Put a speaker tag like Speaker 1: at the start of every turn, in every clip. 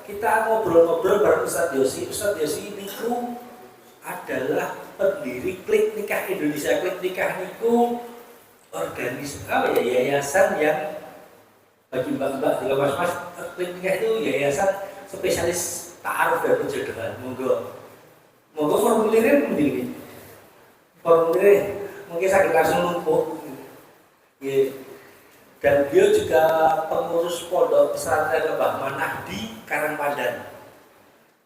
Speaker 1: kita ngobrol-ngobrol bareng Ustadz Yosi. Ustadz Yosi niku adalah pendiri Klik Nikah Indonesia. Klik Nikah niku yayasan yang bagi mbak-mbak di mas-mas. Klik Nikah itu yayasan spesialis ta'aruf dan perjodohan. Monggo formulirnya mending. Formulirnya mungkin saya langsung lumpuh. Dan beliau juga pengurus pondok pesantren Mbah Manah di Karangpandan.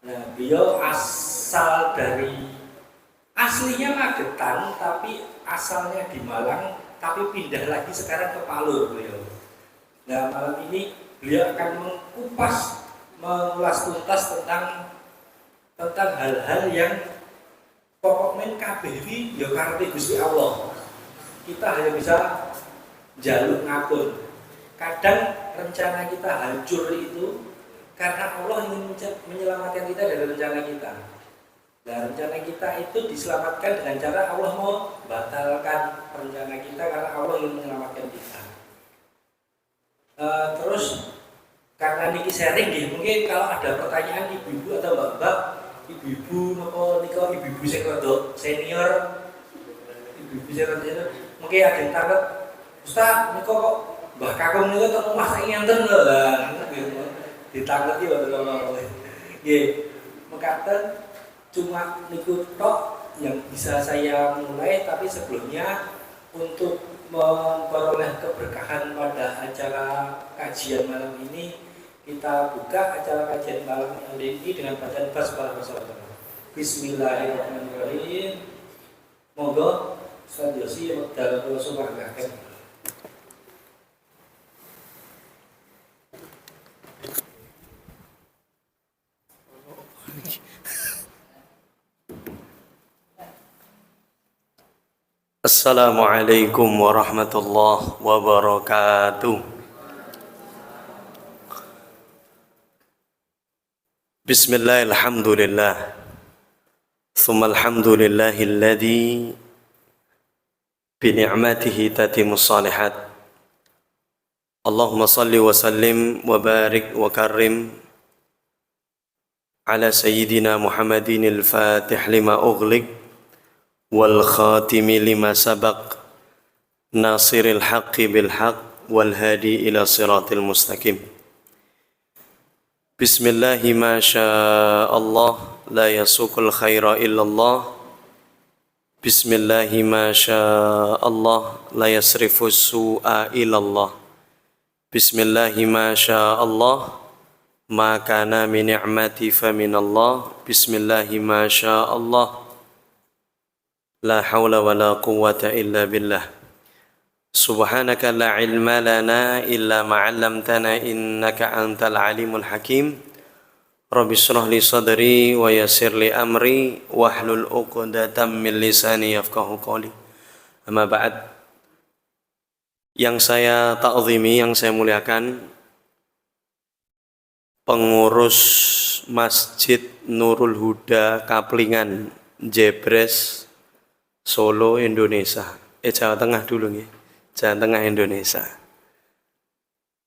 Speaker 1: Nah, beliau aslinya Magetan, tapi asalnya di Malang, tapi pindah lagi sekarang ke Palu beliau. Nah, malam ini beliau akan mengulas tuntas tentang hal-hal yang pokoknya KBW ya karepe Gusti Allah. Kita hanya bisa jaluk ngapun. Kadang rencana kita hancur itu karena Allah ingin menyelamatkan kita dari rencana kita. Nah, rencana kita itu diselamatkan dengan cara Allah mau batalkan rencana kita karena Allah ingin menyelamatkan kita. Terus karena niki sharing nih, mungkin kalau ada pertanyaan ibu-ibu atau mbak-mbak, ibu-ibu senior, mungkin ada yang takut, Ustaz, ini kok Mbah Kakung ini kok rumah saya ngenten lho lah, ditangketi waktu kalau mengatakan cuma niku tok yang bisa saya mulai, tapi sebelumnya untuk memperoleh keberkahan pada acara kajian malam ini, kita buka acara kajian malam ini dengan bacaan basmalah bersama. Bismillahirrahmanirrahim. Monggo Ustaz Yosi dalam sumargaken.
Speaker 2: Assalamualaikum warahmatullahi wabarakatuh. Bismillah, alhamdulillah. Thumma alhamdulillahilladzi bi ni'matihi tatimmus shalihat. Allahumma salli wa sallim wa barik wa karrim ala sayyidina Muhammadin al-Fatih lima ughliq wal khatimi lima sabaq nasiril haqqi bil haqq wal hadi ila siratil mustaqim. Bismillahi ma syaa Allah la yasuqul khaira illallah. Bismillahi ma syaa Allah la yasrifus su'a illallah. Bismillahi ma syaa Allah ma kana min ni'mati fa minallah. Bismillahi ma syaa Allah la hawla wa la quwwata illa billah. Subhanaka la ilma lana illa ma 'allamtana innaka antal alimul hakim. Rabbi shrah li sadri wa yassir li amri wahlul 'uqdatam min lisani yafqahu qawli. Amma ba'd. Yang saya ta'zimi, yang saya muliakan, pengurus Masjid Nurul Huda Kaplingan, Jebres, Solo, Indonesia. Jawa Tengah dulu nih, Jawa Tengah Indonesia.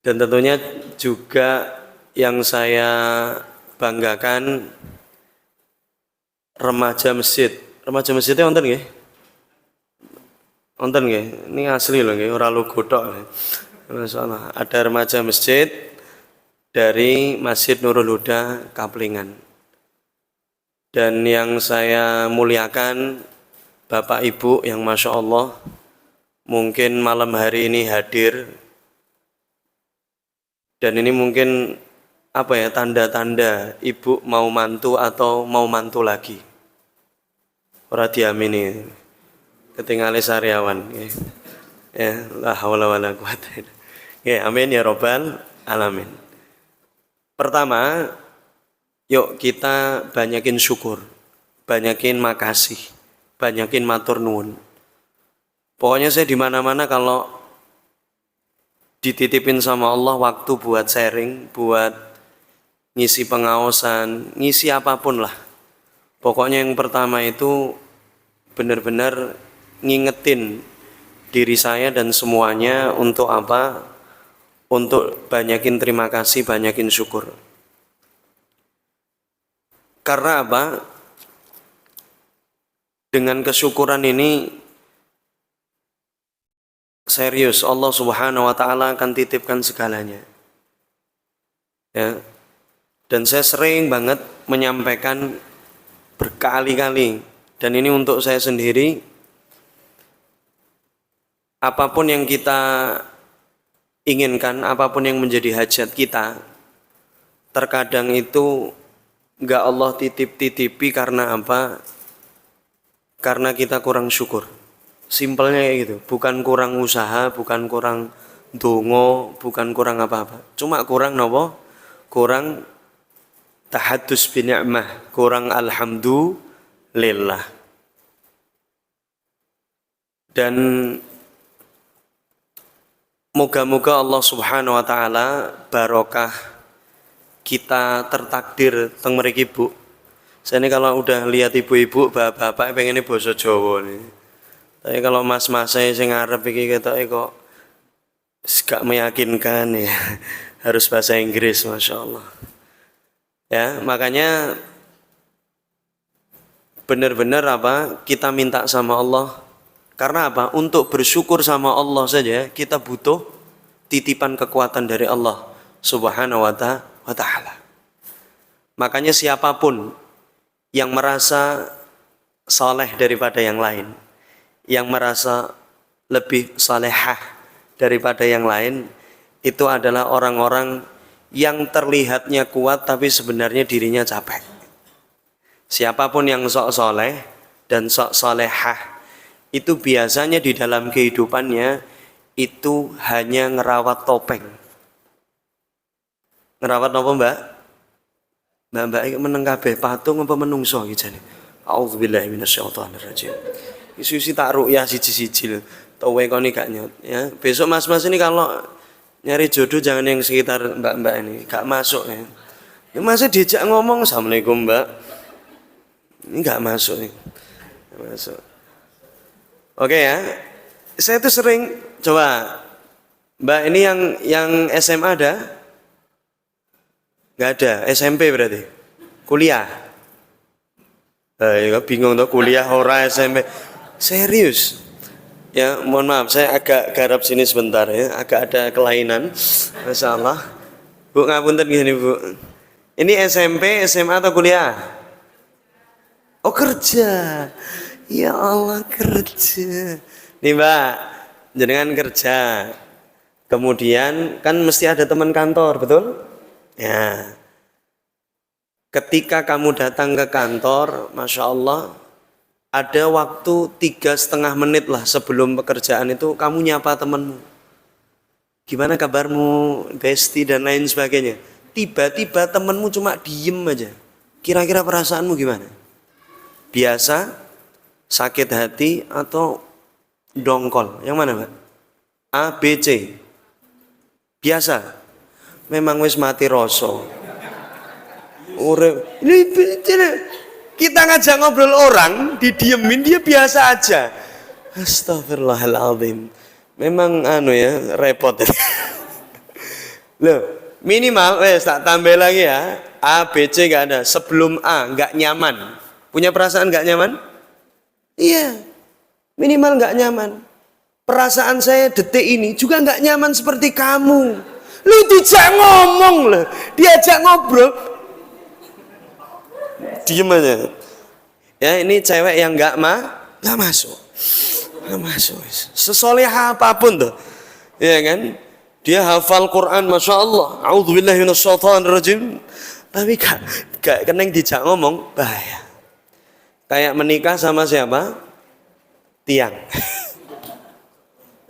Speaker 2: Dan tentunya juga yang saya banggakan remaja masjid. Remaja masjidnya wonten nggih? Wonten nggih? Ini asli loh nggih, ora logo tok. Masyaallah, ada remaja masjid dari Masjid Nurul Huda Kaplingan. Dan yang saya muliakan Bapak Ibu yang Masya Allah mungkin malam hari ini hadir, dan ini mungkin tanda-tanda Ibu mau mantu atau mau mantu lagi. Ora diamini ketinggalan sariawan. Ya, la haula wala quwata illa billah. Ya, amin ya robbal alamin. Pertama, yuk kita banyakin syukur, banyakin makasih, banyakin matur nuwun. Pokoknya saya di mana-mana kalau dititipin sama Allah waktu buat sharing, buat ngisi pengaosan, ngisi apapun lah. Pokoknya yang pertama itu benar-benar ngingetin diri saya dan semuanya untuk apa? Untuk banyakin terima kasih, banyakin syukur. Karena apa? Dengan kesyukuran ini serius Allah Subhanahu wa taala akan titipkan segalanya. Ya. Dan saya sering banget menyampaikan berkali-kali, dan ini untuk saya sendiri, apapun yang kita inginkan, apapun yang menjadi hajat kita, terkadang itu enggak Allah titip-titipi karena apa? Karena kita kurang syukur. Simpelnya kayak gitu, bukan kurang usaha, bukan kurang dongo, bukan kurang apa-apa. Cuma kurang nopo? Kurang tahaddus bi ni'mah, kurang alhamdulillah. Dan moga-moga Allah Subhanahu wa taala barokah kita tertakdir teng mriki Bu. Saya ini kalau udah lihat ibu-ibu, bapak-bapak pengennya basa Jawa nih. Tapi kalau mas-mas saya sing ngarep iki ketoke kok gak meyakinkan ya. Harus bahasa Inggris, Masya Allah. Ya, makanya benar-benar apa? Kita minta sama Allah. Karena apa? Untuk bersyukur sama Allah saja kita butuh titipan kekuatan dari Allah Subhanahu wa taala. Makanya siapapun yang merasa saleh daripada yang lain, yang merasa lebih salehah daripada yang lain, itu adalah orang-orang yang terlihatnya kuat tapi sebenarnya dirinya capek. Siapapun yang sok soleh dan sok salehah, itu biasanya di dalam kehidupannya itu hanya ngerawat topeng. Ngerawat apa Mbak? Mbak iki meneng kabeh patung apa menungso iki jane. Auzubillahi minasyaitonirrajim. Isi-isi tak ruqyah siji-siji lho. Towe koni gak nyot ya. Besok mas-mas ini kalau nyari jodoh jangan yang sekitar mbak-mbak ini, gak masuk ya. Ya masa diajak ngomong Assalamualaikum Mbak. Ini gak masuk nih. Gak masuk. Oke ya. Saya tuh sering coba Mbak ini yang SMA ada? Nggak ada, SMP berarti. Kuliah. Ya bingung tuh kuliah ora SMP. Serius. Ya, mohon maaf saya agak garap sini sebentar ya, agak ada kelainan. Masyaallah. Bu ngapunten gini, Bu. Ini SMP, SMA atau kuliah? Oh, kerja. Ya Allah, kerja. Nih, Mbak, jenengan kerja. Kemudian kan mesti ada teman kantor, betul? Ya, ketika kamu datang ke kantor, Masya Allah, ada waktu 3,5 menit lah sebelum pekerjaan itu kamu nyapa temanmu. Gimana kabarmu, Besti dan lain sebagainya. Tiba-tiba temanmu cuma diem aja. Kira-kira perasaanmu gimana? Biasa, sakit hati, atau dongkol? Yang mana Mbak? A, B, C. Biasa. Memang wis mati rasa. Ini kita ngajak ngobrol orang, didiemin dia biasa aja. Astagfirullahaladzim. Memang ya repot. Loh, minimal tak tambah lagi ya. A, B, C gak ada. Sebelum A gak nyaman. Punya perasaan gak nyaman? Iya. Minimal gak nyaman. Perasaan saya detik ini juga gak nyaman seperti kamu. Lu dijak ngomong loh, diajak ngobrol, diem aja. Ya ini cewek yang nggak masuk. Sesoleh apapun tuh, ya kan? Dia hafal Quran, Masya Allah. A'udzubillahi minasyaitonirrajim. Tapi gak keneng dijak ngomong, bahaya. Kayak menikah sama siapa? Tiang.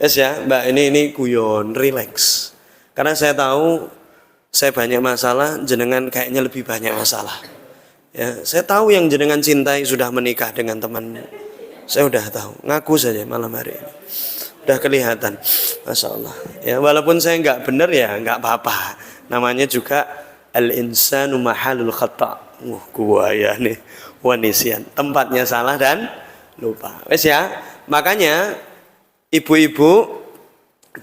Speaker 2: Yes ya, Mbak ini guyon, relax. Karena saya tahu saya banyak masalah, jenengan kayaknya lebih banyak masalah. Ya, saya tahu yang jenengan cintai sudah menikah dengan teman. Saya udah tahu, ngaku saja malam hari ini. Udah kelihatan, Masya Allah. Ya, walaupun saya nggak benar ya nggak apa-apa. Namanya juga al-insanu mahalul khata'. Gua ya nih, wanisian. Tempatnya salah dan lupa. Wes ya, makanya ibu-ibu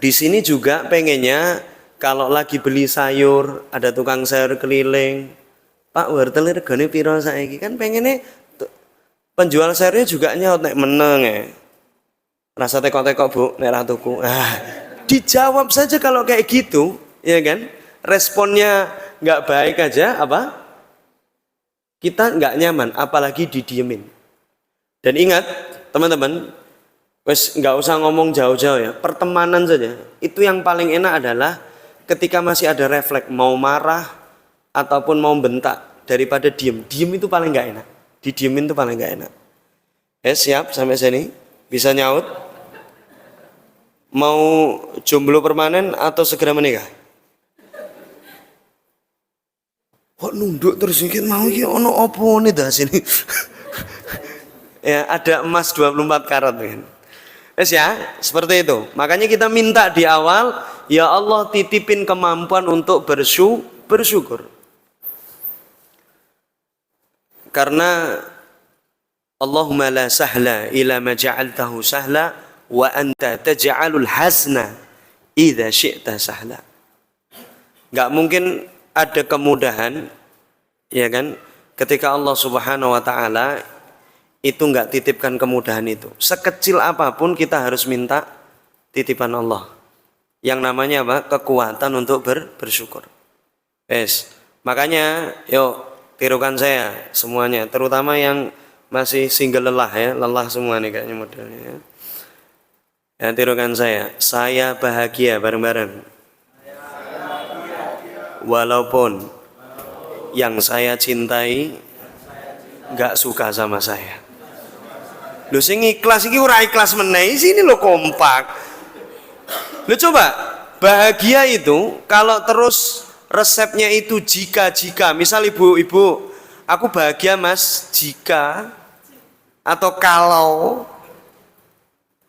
Speaker 2: di sini juga pengennya kalau lagi beli sayur, ada tukang sayur keliling, Pak wortel regane piro saiki? Kan pengennya penjual sayurnya juga nyaut nek meneng ya. Rasa tekok-tekok Bu, nek ra tuku. Dijawab saja kalau kayak gitu, ya kan? Responnya nggak baik aja, apa? Kita nggak nyaman, apalagi didiemin. Dan ingat, teman-teman, wes nggak usah ngomong jauh-jauh ya. Pertemanan saja, itu yang paling enak adalah ketika masih ada refleks mau marah ataupun mau bentak daripada diem. Diem itu paling nggak enak. Didiemin itu paling nggak enak. Siap sampai sini? Bisa nyaut? Mau jomblo permanen atau segera menikah? Kok nunduk terus dikit mau iki ono opo nih dah sini? Ya, ada emas 24 karat kan. Ya, seperti itu. Makanya kita minta di awal, ya Allah titipin kemampuan untuk bersyukur. Karena Allahumma la sahla ila ma ja'altahu sahla wa anta taj'alul hazna idza syi'ta sahla. Enggak mungkin ada kemudahan, ya kan? Ketika Allah Subhanahu wa taala itu enggak titipkan kemudahan itu. Sekecil apapun kita harus minta titipan Allah. Yang namanya apa? Kekuatan untuk bersyukur. Makanya yuk tirukan saya semuanya, terutama yang masih single lelah ya, lelah semua nih kayaknya modelnya ya. Ya, tirukan saya bahagia bareng-bareng. Walaupun yang saya cintai nggak suka sama saya. Lu sing ikhlas iki ora ikhlas meneh, sini lo kompak. Lu coba, bahagia itu kalau terus resepnya itu jika, misal ibu-ibu, aku bahagia mas jika atau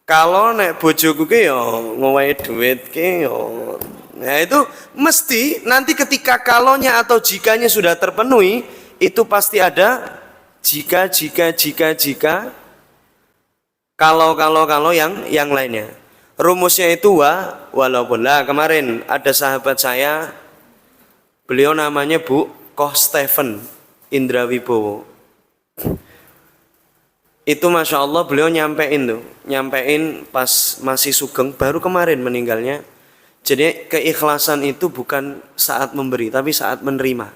Speaker 2: kalau nek bojoku ki yo ngowahi duit ki yo. Nah itu mesti nanti ketika kalonya atau jikanya sudah terpenuhi, itu pasti ada jika, kalau yang lainnya. Rumusnya itu walaupun lah. Kemarin ada sahabat saya, beliau namanya Bu Koh Stephen Indrawibowo. Itu masya Allah beliau nyampein pas masih sugeng, baru kemarin meninggalnya. Jadi keikhlasan itu bukan saat memberi, tapi saat menerima.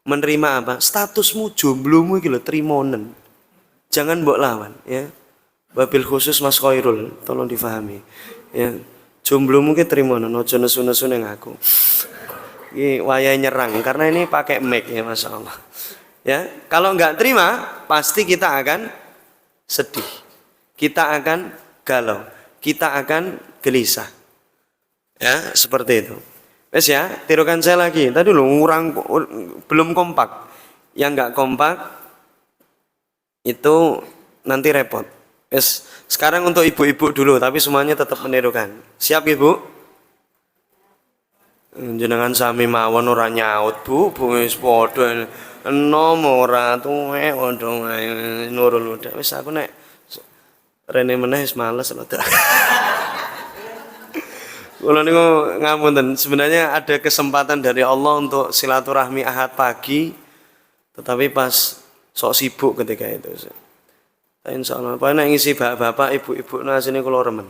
Speaker 2: Menerima apa? Statusmu jomblomu gitu, trimonen. Jangan mbok lawan, ya. Wabil khusus Mas Khairul, tolong difahami. Ya, jomblomu ki trimonen, aja nesu-nesu ning aku. Ini wayai nyerang karena ini pakai mic ya, masya Allah. Ya, kalau nggak terima pasti kita akan sedih, kita akan galau, kita akan gelisah. Ya, seperti itu. Wes ya, tirukan saya lagi. Tadi lu belum kompak. Yang nggak kompak itu nanti repot. Wes, sekarang untuk ibu-ibu dulu, tapi semuanya tetap menirukan. Siap ibu? Jenengan sami mawon ora nyaut Bu wis padha enom ora tuwe ondong nurul udah wis aku nek rene meneh wis males lho. Kula niku ngapunten, sebenarnya ada kesempatan dari Allah untuk silaturahmi Ahad pagi, tetapi pas sok sibuk ketika itu. Insyaallah apa nek ngisi bapak ibu-ibu nah sini kula remen.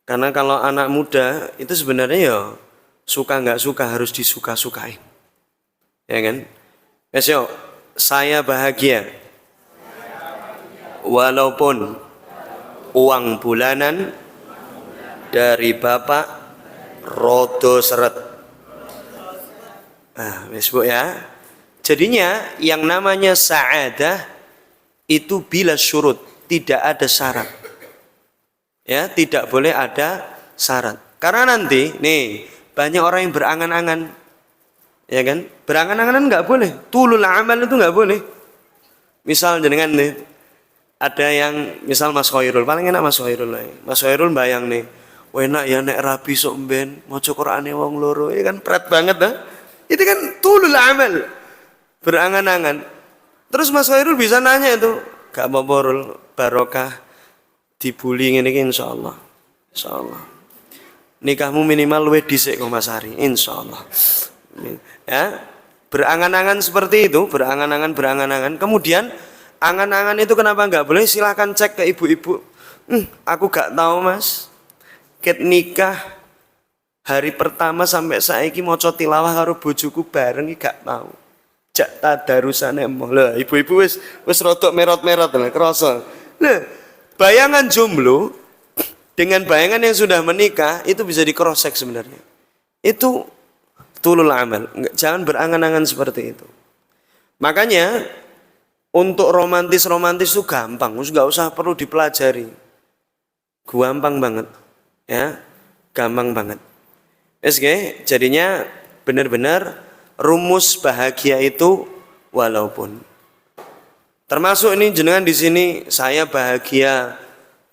Speaker 2: Karena kalau anak muda itu sebenarnya ya suka nggak suka harus disuka-sukain, ya kan? Besok saya bahagia walaupun uang bulanan dari bapak rodo seret. Nah, besok ya. Jadinya yang namanya sa'adah itu bila syurut, tidak ada syarat. Ya, tidak boleh ada syarat. Karena nanti nih banyak orang yang berangan-angan, ya kan? Berangan-angan nggak boleh. Tulul amal itu nggak boleh. Misal jenengan nih, ada yang misal Mas Khairul, paling enak Mas Khairul lah. Mas Khairul bayang nih, enak ya nek rabi sok ben, maca Qur'ane wong loro, ya kan berat banget dah. Itu kan tulul amal, berangan-angan. Terus Mas Khairul bisa nanya itu, gak apa-apa barokah. Dibuli ngene iki insyaallah. Insyaallah. Nikahmu minimal luwih dhisik kok Mas Ari, insyaallah. Ya. berangan-angan seperti itu, berangan-angan. Kemudian angan-angan itu kenapa nggak boleh? Silahkan cek ke ibu-ibu. Aku gak tahu mas. Ket nikah hari pertama sampai saiki maca tilawah karo bojoku bareng iki gak tahu. Jak tadarusane emoh. Lah ibu-ibu wis rodok merot-merot lah krasa. Nah, bayangan jomblo dengan bayangan yang sudah menikah itu bisa di cross check sebenarnya. Itu tulul amal. Jangan berangan-angan seperti itu. Makanya untuk romantis itu gampang, nggak usah perlu dipelajari. Gampang banget, ya, gampang banget. Oke, jadinya benar-benar rumus bahagia itu walaupun. Termasuk ini jenengan di sini saya bahagia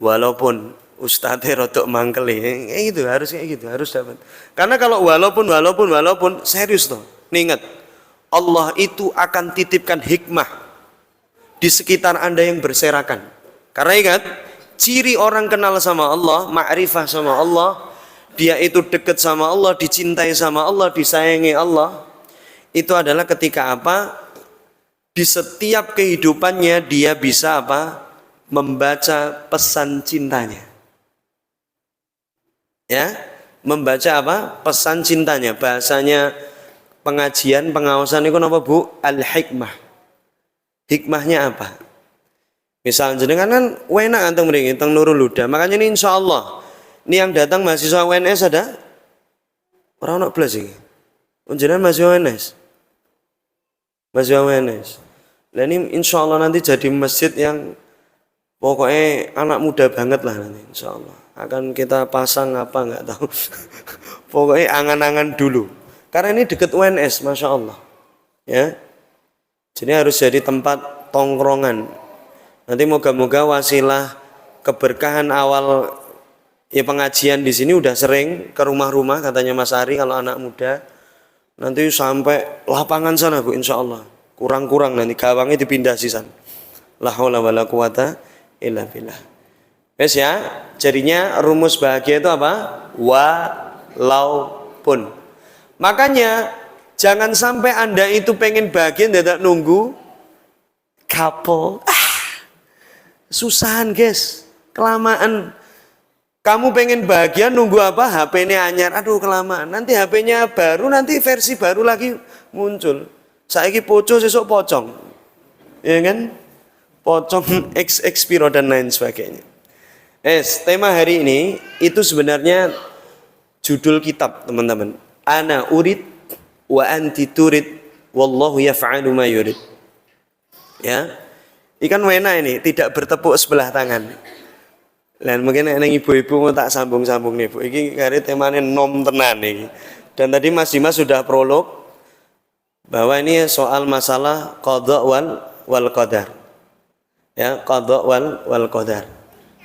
Speaker 2: walaupun ustadz rodok mangkel gitu, harus kayak gitu, harus dapat. Karena kalau walaupun serius toh. Nih ingat, Allah itu akan titipkan hikmah di sekitar Anda yang berserakan. Karena ingat, ciri orang kenal sama Allah, ma'rifah sama Allah, dia itu dekat sama Allah, dicintai sama Allah, disayangi Allah, itu adalah ketika apa? Di setiap kehidupannya dia bisa apa? Membaca pesan cintanya. Ya, membaca apa? Pesan cintanya. Bahasanya pengajian, pengawasan itu apa Bu? Al-hikmah. Hikmahnya apa? Misal jenengan kan enak anteng mriki teng Nurul Huda. Makanya ini insyaallah ini yang datang mahasiswa UNS ada? Ora ono blas iki. Jenengan mahasiswa UNS. Mahasiswa UNS. Lah ini insyaallah nanti jadi masjid yang pokoknya anak muda banget lah nanti insyaallah. Akan kita pasang apa enggak tahu. Pokoknya angan-angan dulu. Karena ini dekat UNS, Masya Allah. Ya. Jadi harus jadi tempat tongkrongan. Nanti moga-moga wasilah keberkahan awal ya pengajian di sini udah sering ke rumah-rumah katanya Mas Ari kalau anak muda. Nanti sampai lapangan sana Bu insyaallah. Kurang-kurang nanti gawangnya dipindah sisan. La haula wala quwata illa billah. Wes ya, jadinya rumus bahagia itu apa? Walaupun. Makanya jangan sampai Anda itu pengen bahagia tidak nunggu couple. Susahan guys, kelamaan. Kamu pengen bahagia nunggu apa? HP-nya anyar, aduh kelamaan. Nanti HP-nya baru, nanti versi baru lagi muncul. Saiki poco, sesuk pocong. Ya kan? Pocong, X-Piro dan lain sebagainya. Tema hari ini itu sebenarnya judul kitab teman-teman. Ana urid wa anti turid wallahu yaf'alu ma yurid. Ya. Ikan wena ini tidak bertepuk sebelah tangan. Dan mungkin yang ibu-ibu mau tak sambung-sambung nih Bu. Ini hari temanya nom tenan nih. Dan tadi Mas Dimas sudah prolog bahwa ini soal masalah qadha wal qadar. Ya, qadha wal qadar.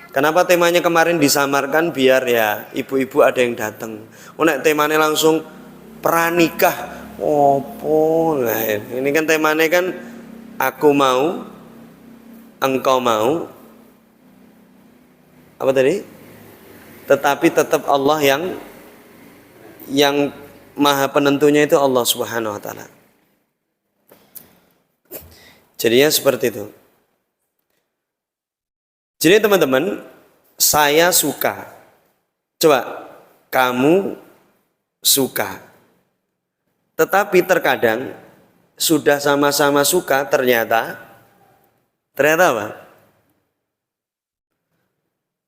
Speaker 2: Kenapa temanya kemarin disamarkan biar ya ibu-ibu ada yang datang. Nek temanya langsung pranikah. Opo lah. Ini kan temanya kan aku mau engkau mau apa tadi? Tetapi tetap Allah yang maha penentunya itu Allah Subhanahu wa taala. Jadinya seperti itu. Jadi teman-teman, saya suka. Coba kamu suka. Tetapi terkadang sudah sama-sama suka ternyata apa?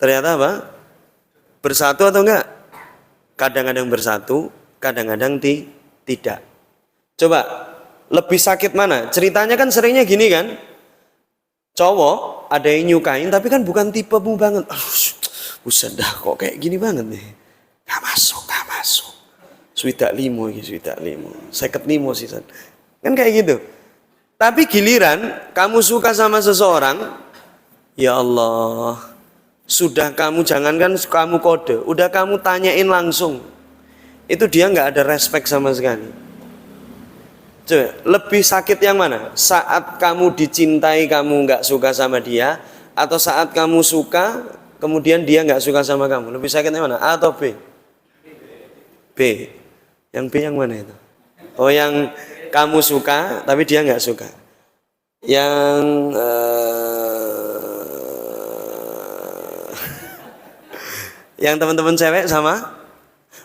Speaker 2: Ternyata apa? Bersatu atau enggak? Kadang-kadang bersatu, kadang-kadang tidak. Coba, lebih sakit mana? Ceritanya kan seringnya gini kan? Cowok ada yang nyukain tapi kan bukan tipemu banget. Buset dah kok kayak gini banget nih. Gak masuk. Swidak limo. 55 limo sih. Kan kayak gitu. Tapi giliran kamu suka sama seseorang, ya Allah, sudah kamu jangankan kamu kode, udah kamu tanyain langsung, itu dia nggak ada respect sama sekali. Coba, lebih sakit yang mana? Saat kamu dicintai kamu nggak suka sama dia, atau saat kamu suka kemudian dia nggak suka sama kamu? Lebih sakit yang mana? A atau B? B. Yang B yang mana itu? Oh yang kamu suka tapi dia nggak suka. Yang yang teman-teman cewek sama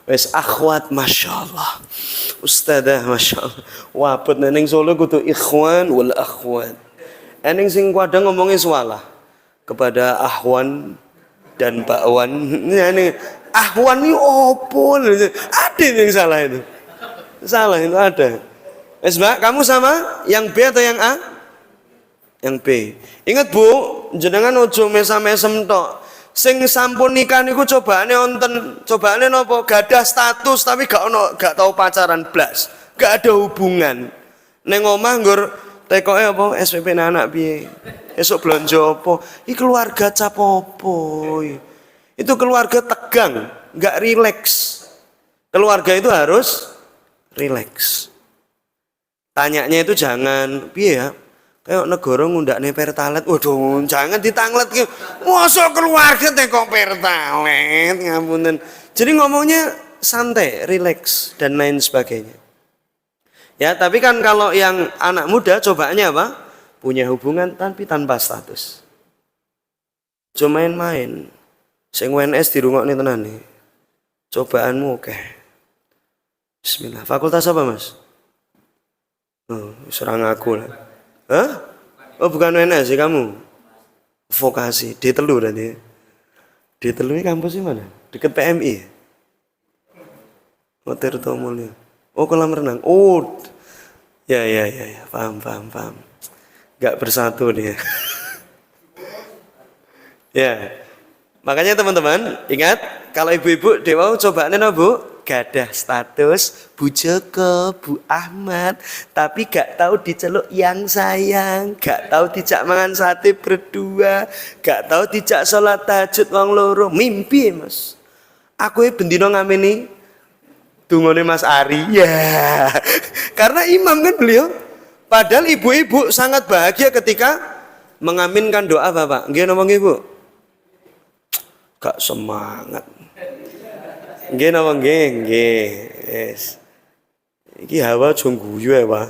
Speaker 2: wes akhwat, masya Allah, ustadzah, masya Allah, wabut neneng Solo kudu ikhwan wal akhwat. Eneng sing kadang ngomongin salah kepada ahwan dan bakwan. Ini ahwan ini opo? Ada yang salah itu. Salah itu ada. Wes Mbak, kamu sama yang B atau yang A? Yang B. Ingat Bu, jenengan ojo mesam-mesem tok. Sing sampun nikah niku cobaane wonten, cobaane napa? Gadah status tapi gak tau pacaran blas. Gak ada hubungan. Ning omah nggur tekoke apa? SPP anak piye? Esuk blonjo apa? Iki keluarga cap apa? Itu keluarga tegang, gak rileks. Keluarga itu harus rileks. Tanyanya itu jangan piye ya? Kayak negara ngundakne pertalet, waduh jangan ditanglet ki. Mosok keluarga teko pertalet, ngapunten. Jadi ngomongnya santai, rileks dan lain sebagainya. Ya, tapi kan kalau yang anak muda cobaannya apa? Punya hubungan tapi tanpa status. Cuma main-main. Sing WNS dirungokne tenan nih. Cobaanmu oke. Bismillah. Fakultas apa, Mas? Oh, serang aku lah. Hah? Oh bukan WNS sih kamu. Vokasi D3 berarti. D3 ini kampusnya mana? Dekat PMI. Oh Tirto Mulya. Oh kolam renang. Oh. Ya. Paham. Gak bersatu dia. Ya. Makanya teman-teman, ingat kalau ibu-ibu dewa cobaan Bu. Gadah status Bu Joko, Bu Ahmad, tapi gak tahu diceluk yang sayang, gak tahu dijak mangan sate berdua, gak tahu dijak sholat tahajud wong loro, mimpi Mas. Aku bendino ngamini dungone Mas Ari, ya. Karena imam kan beliau. Padahal ibu-ibu sangat bahagia ketika mengaminkan doa Bapak. Nggih napa nggih Bu? Gak semangat. Nggih napa nggih? Yes. Iki hawa jong guyu ya, Pak.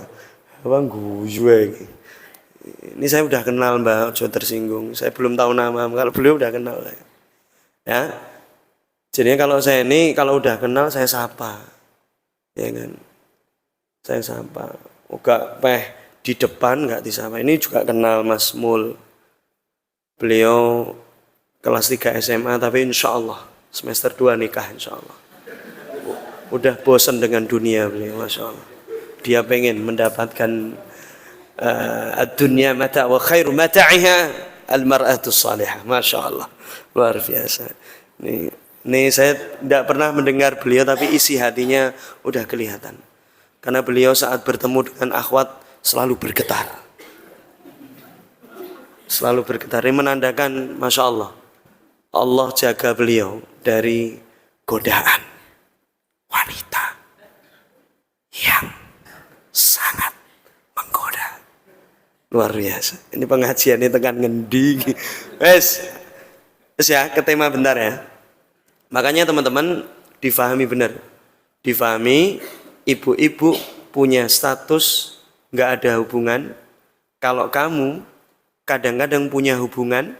Speaker 2: Hawa guyu iki. Ini saya udah kenal Mbak, jangan tersinggung. Saya belum tahu nama, kalau beliau udah kenal saya. Ya. Jadi kalau saya ini kalau udah kenal saya sapa. Ya kan? Saya sapa. Enggak di depan enggak disapa. Ini juga kenal Mas Mul. Beliau kelas 3 SMA tapi insya Allah semester 2 nikah insya Allah. Udah bosan dengan dunia beliau, masya Allah. Dia pengen mendapatkan dunia mata wa khairu mata'iha al-mar'atu salihah, masya Allah. Luar biasa. Nih saya tidak pernah mendengar beliau tapi isi hatinya udah kelihatan. Karena beliau saat bertemu dengan akhwat selalu bergetar. Selalu bergetar. Ini menandakan masya Allah. Allah jaga beliau dari godaan wanita yang sangat menggoda. Luar biasa. Ini pengajian ini tekan ngendi. Wes ya, ke tema bentar ya. Makanya teman-teman difahami benar. Difahami ibu-ibu punya status nggak ada hubungan. Kalau kamu kadang-kadang punya hubungan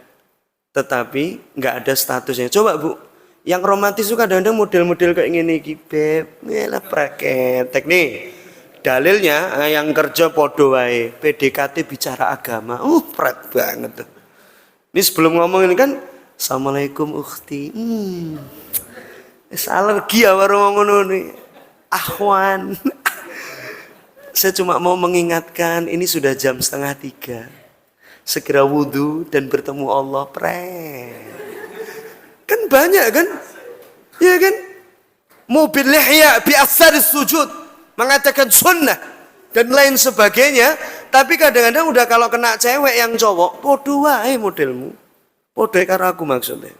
Speaker 2: tetapi nggak ada statusnya. Coba Bu, yang romantis itu kadang-kadang model-model kayak gini, Beb, ngelah praketek nih. Dalilnya yang kerja podo wae, PDKT bicara agama, pret banget tuh. Ini sebelum ngomong ini kan, Assalamualaikum ukhti, alergi ya baru ngomong ini, ahwan. Saya cuma mau mengingatkan, ini sudah jam 2:30. Segera wudhu dan bertemu Allah, kan banyak kan, ya kan, mobil lihya bi asar sujud mengatakan sunnah dan lain sebagainya. Tapi kadang-kadang udah kalau kena cewek yang cowok, podo wae modelmu, podo karo aku maksudnya.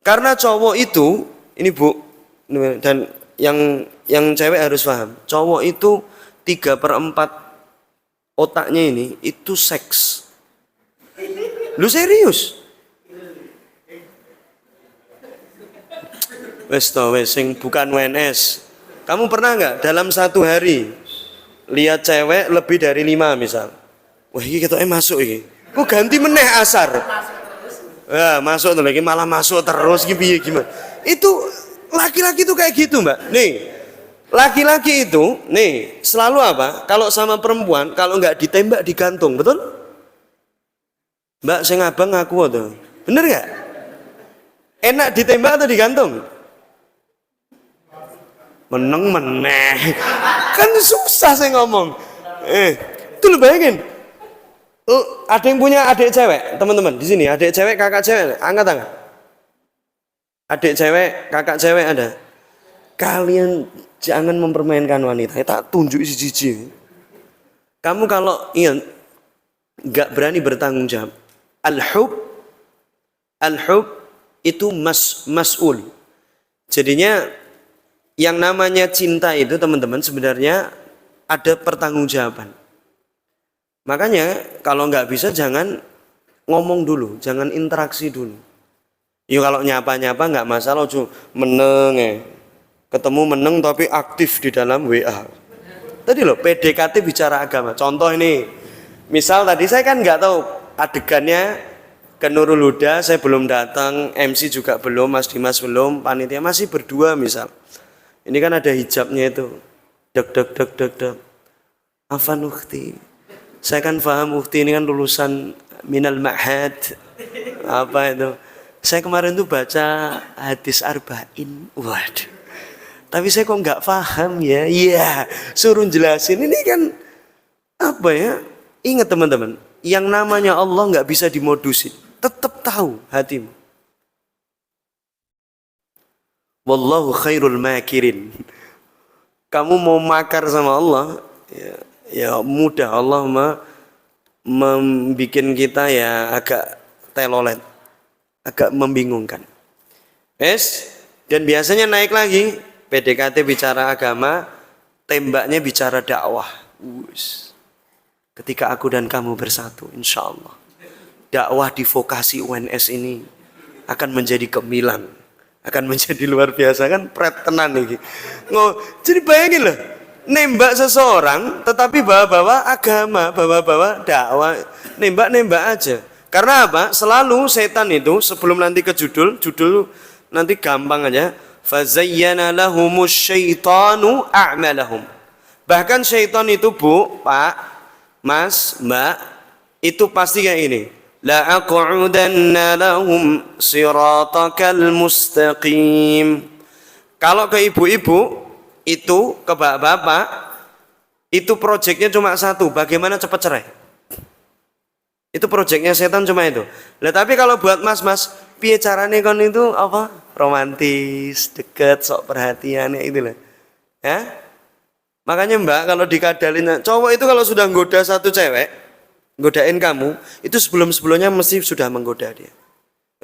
Speaker 2: Karena cowok itu, ini Bu, dan yang cewek harus paham, cowok itu 3/4 otaknya ini itu seks. Lu serius? Wes sing bukan WNS Kamu pernah nggak dalam satu hari lihat cewek lebih dari 5 misal? Wah ini kita masuk ini. Kok ganti meneh asar? Ya, masuk tuh lagi malah masuk terus gimana? Itu laki-laki itu kayak gitu, Mbak. Nih, laki-laki itu nih selalu apa? Kalau sama perempuan kalau nggak ditembak digantung, betul? Mbak, saya ngabang ngaku tuh. Bener nggak? Enak ditembak atau digantung? Meneng meneh. Kan susah saya ngomong. Itu lo bayangin. Ada yang punya adik cewek, teman-teman di sini. Adik cewek, kakak cewek, angkat. Adik cewek, kakak cewek ada. Kalian jangan mempermainkan wanita. Tak tunjuk isi. Kamu kalau ingat nggak berani bertanggung jawab. Al-hub itu mas'ul. Jadinya yang namanya cinta itu teman-teman sebenarnya ada pertanggungjawaban. Makanya kalau nggak bisa jangan ngomong dulu, jangan interaksi dulu. Yuk kalau nyapa-nyapa nggak masalah, cuma meneng ketemu meneng tapi aktif di dalam WA. Tadi loh PDKT bicara agama. Contoh ini, misal tadi saya kan nggak tahu adegannya ke Nurul Huda, saya belum datang, MC juga belum, Mas Dimas belum, panitia masih berdua misal. Ini kan ada hijabnya itu, dek. Afan ukhti. Saya kan paham ukti ini kan lulusan minal ma'had. Apa itu? Saya kemarin tuh baca hadis arba'in. Waduh. Tapi saya kok nggak paham ya. Iya, suruh jelasin. Ini kan apa ya? Ingat teman-teman, yang namanya Allah nggak bisa dimodusin. Tetap tahu hatimu. Wallahu khairul makirin. Kamu mau makar sama Allah, ya mudah. Allah membikin kita ya agak telolet, agak membingungkan. Dan biasanya naik lagi PDKT bicara agama, tembaknya bicara dakwah. Ketika aku dan kamu bersatu, insya Allah dakwah di vokasi UNS ini akan menjadi gemilang, akan menjadi luar biasa. Kan pret tenan nih. Jadi bayangin loh, nembak seseorang tetapi bawa-bawa agama, bawa-bawa dakwah, nembak aja. Karena apa? Selalu setan itu sebelum nanti ke judul nanti gampang aja. Fazayyana lahumus syaitanu a'malahum. Bahkan syaitan itu Bu, Pak, Mas, Mbak, itu pasti kayak ini. La aqudanna lahum siratakal mustaqim. Kalau ke ibu-ibu itu, ke bapak-bapak, itu proyeknya cuma satu, bagaimana cepat cerai. Itu proyeknya setan cuma itu. Lah tapi kalau buat mas-mas, piye carane kon itu apa? Romantis, deket, sok perhatian itu lah. Ya? Makanya Mbak kalau dikadalin, cowok itu kalau sudah nggoda satu cewek, godain kamu, itu sebelumnya mesti sudah menggoda dia.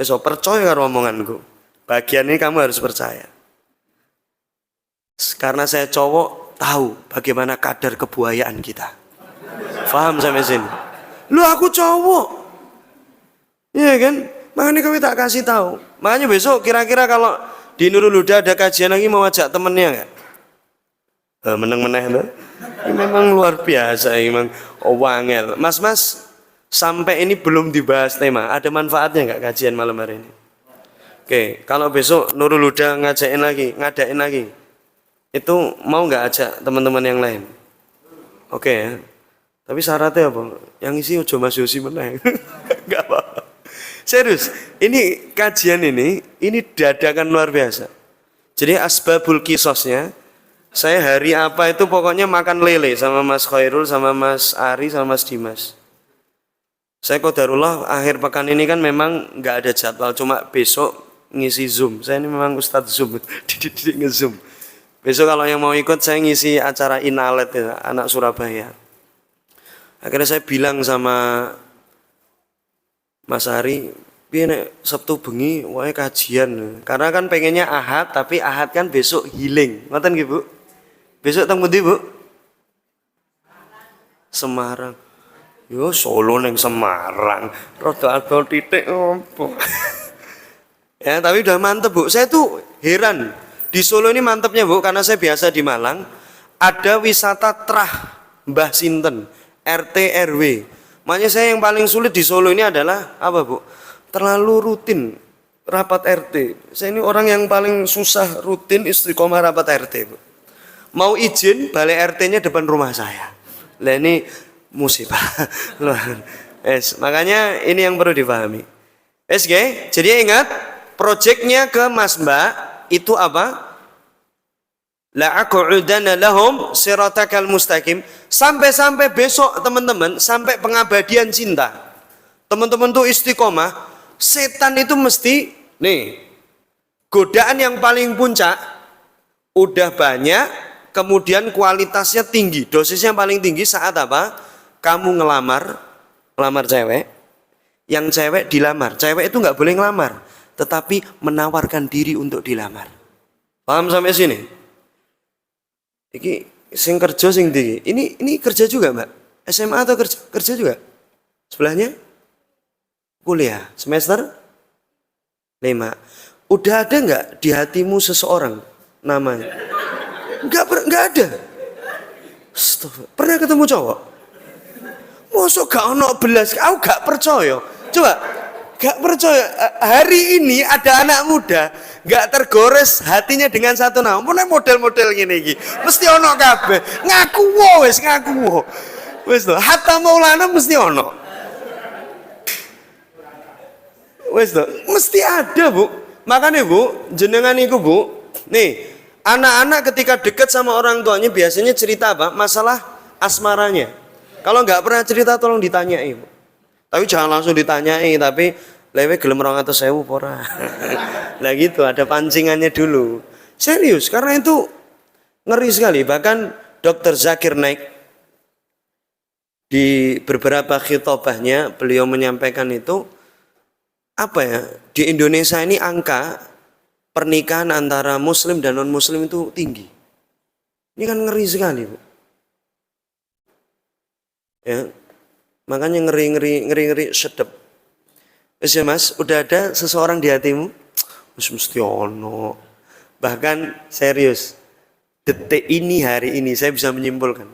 Speaker 2: So percaya karo omonganku. Bagian ini kamu harus percaya. Karena saya cowok, tahu bagaimana kadar kebuayaan kita. Faham sampai sini? Lu aku cowok. Iya kan? Makanya kami tak kasih tahu. Makanya besok kira-kira kalau di Nurul Huda ada kajian lagi mau ajak temennya enggak? Meneng-meneh itu. Ini memang luar biasa, memang wangel. Mas-mas, sampai ini belum dibahas tema. Ada manfaatnya enggak kajian malam hari ini? Oke, kalau besok Nurul Huda ngadain lagi. Itu mau nggak ajak teman-teman yang lain? Oke ya. Tapi syaratnya apa? Yang isi ojo Mas Yosi meneh. Enggak apa-apa. Serius, ini kajian ini dadakan luar biasa. Jadi asbabul kisosnya, saya hari apa itu pokoknya makan lele sama Mas Khairul, sama Mas Ari, sama Mas Dimas. Saya qadarullah akhir pekan ini kan memang nggak ada jadwal, cuma besok ngisi Zoom. Saya ini memang Ustadz Zoom, dididik nge-Zoom. Besok kalau yang mau ikut saya ngisi acara Inalet ya, anak Surabaya. Akhirnya saya bilang sama Mas Ari, piye nek Sabtu bengi wae kajian. Karena kan pengennya Ahad, tapi Ahad kan besok healing. Ngoten nggih, Bu? Besok teng pundi, Bu? Semarang. Yo Solo neng Semarang. Rada titik opo. Ya, tapi udah mantep, Bu. Saya tuh heran. di Solo ini mantepnya Bu, karena saya biasa di Malang, ada wisata Trah Mbah Sinten, RT RW. Makanya saya yang paling sulit di Solo ini adalah apa Bu? Terlalu rutin rapat RT. Saya ini orang yang paling susah rutin istiqomah rapat RT Bu. Mau izin balik RT-nya depan rumah saya. Lah ini musibah. Makanya ini yang perlu dipahami. Jadi ingat, proyeknya ke Mas Mbak itu apa? La aqudanna lahum siratakal mustaqim. Sampai besok teman-teman, sampai pengabadian cinta. Teman-teman tuh istiqomah, setan itu mesti nih, godaan yang paling puncak udah banyak, kemudian kualitasnya tinggi, dosisnya paling tinggi saat apa? Kamu ngelamar cewek, yang cewek dilamar. Cewek itu nggak boleh ngelamar, tetapi menawarkan diri untuk dilamar. Paham sampai sini? Iki sing kerja sing tinggi. Ini kerja juga Mbak? SMA atau kerja juga? Sebelahnya? Kuliah semester 5. Udah ada nggak di hatimu seseorang namanya? Nggak ada. Pernah ketemu cowok? Mosok gak ono belas, aku gak percaya. Coba, gak percaya. Hari ini ada anak muda gak tergores hatinya dengan satu nama. Mulai model-model gini. Mesti ono kabeh. Ngaku wo. Wes to, hatta Maulana mesti ono. Wes to, mesti ada Bu. Makanya Bu, jenengan iku Bu, nih anak-anak ketika dekat sama orang tuanya biasanya cerita apa? Masalah asmaranya. Kalau nggak pernah cerita tolong ditanyai Bu. Tapi jangan langsung ditanyai, tapi lewe gelem 200.000 pora. Lah gitu, ada pancingannya dulu. Serius, karena itu ngeri sekali. Bahkan Dr. Zakir Naik di beberapa khitobahnya beliau menyampaikan itu apa ya, di Indonesia ini angka pernikahan antara muslim dan non muslim itu tinggi. Ini kan ngeri sekali Bu. Ya, makanya ngeri sedep. Wis ya Mas, udah ada seseorang di hatimu? Mesti ono. Bahkan serius, detik ini, hari ini saya bisa menyimpulkan.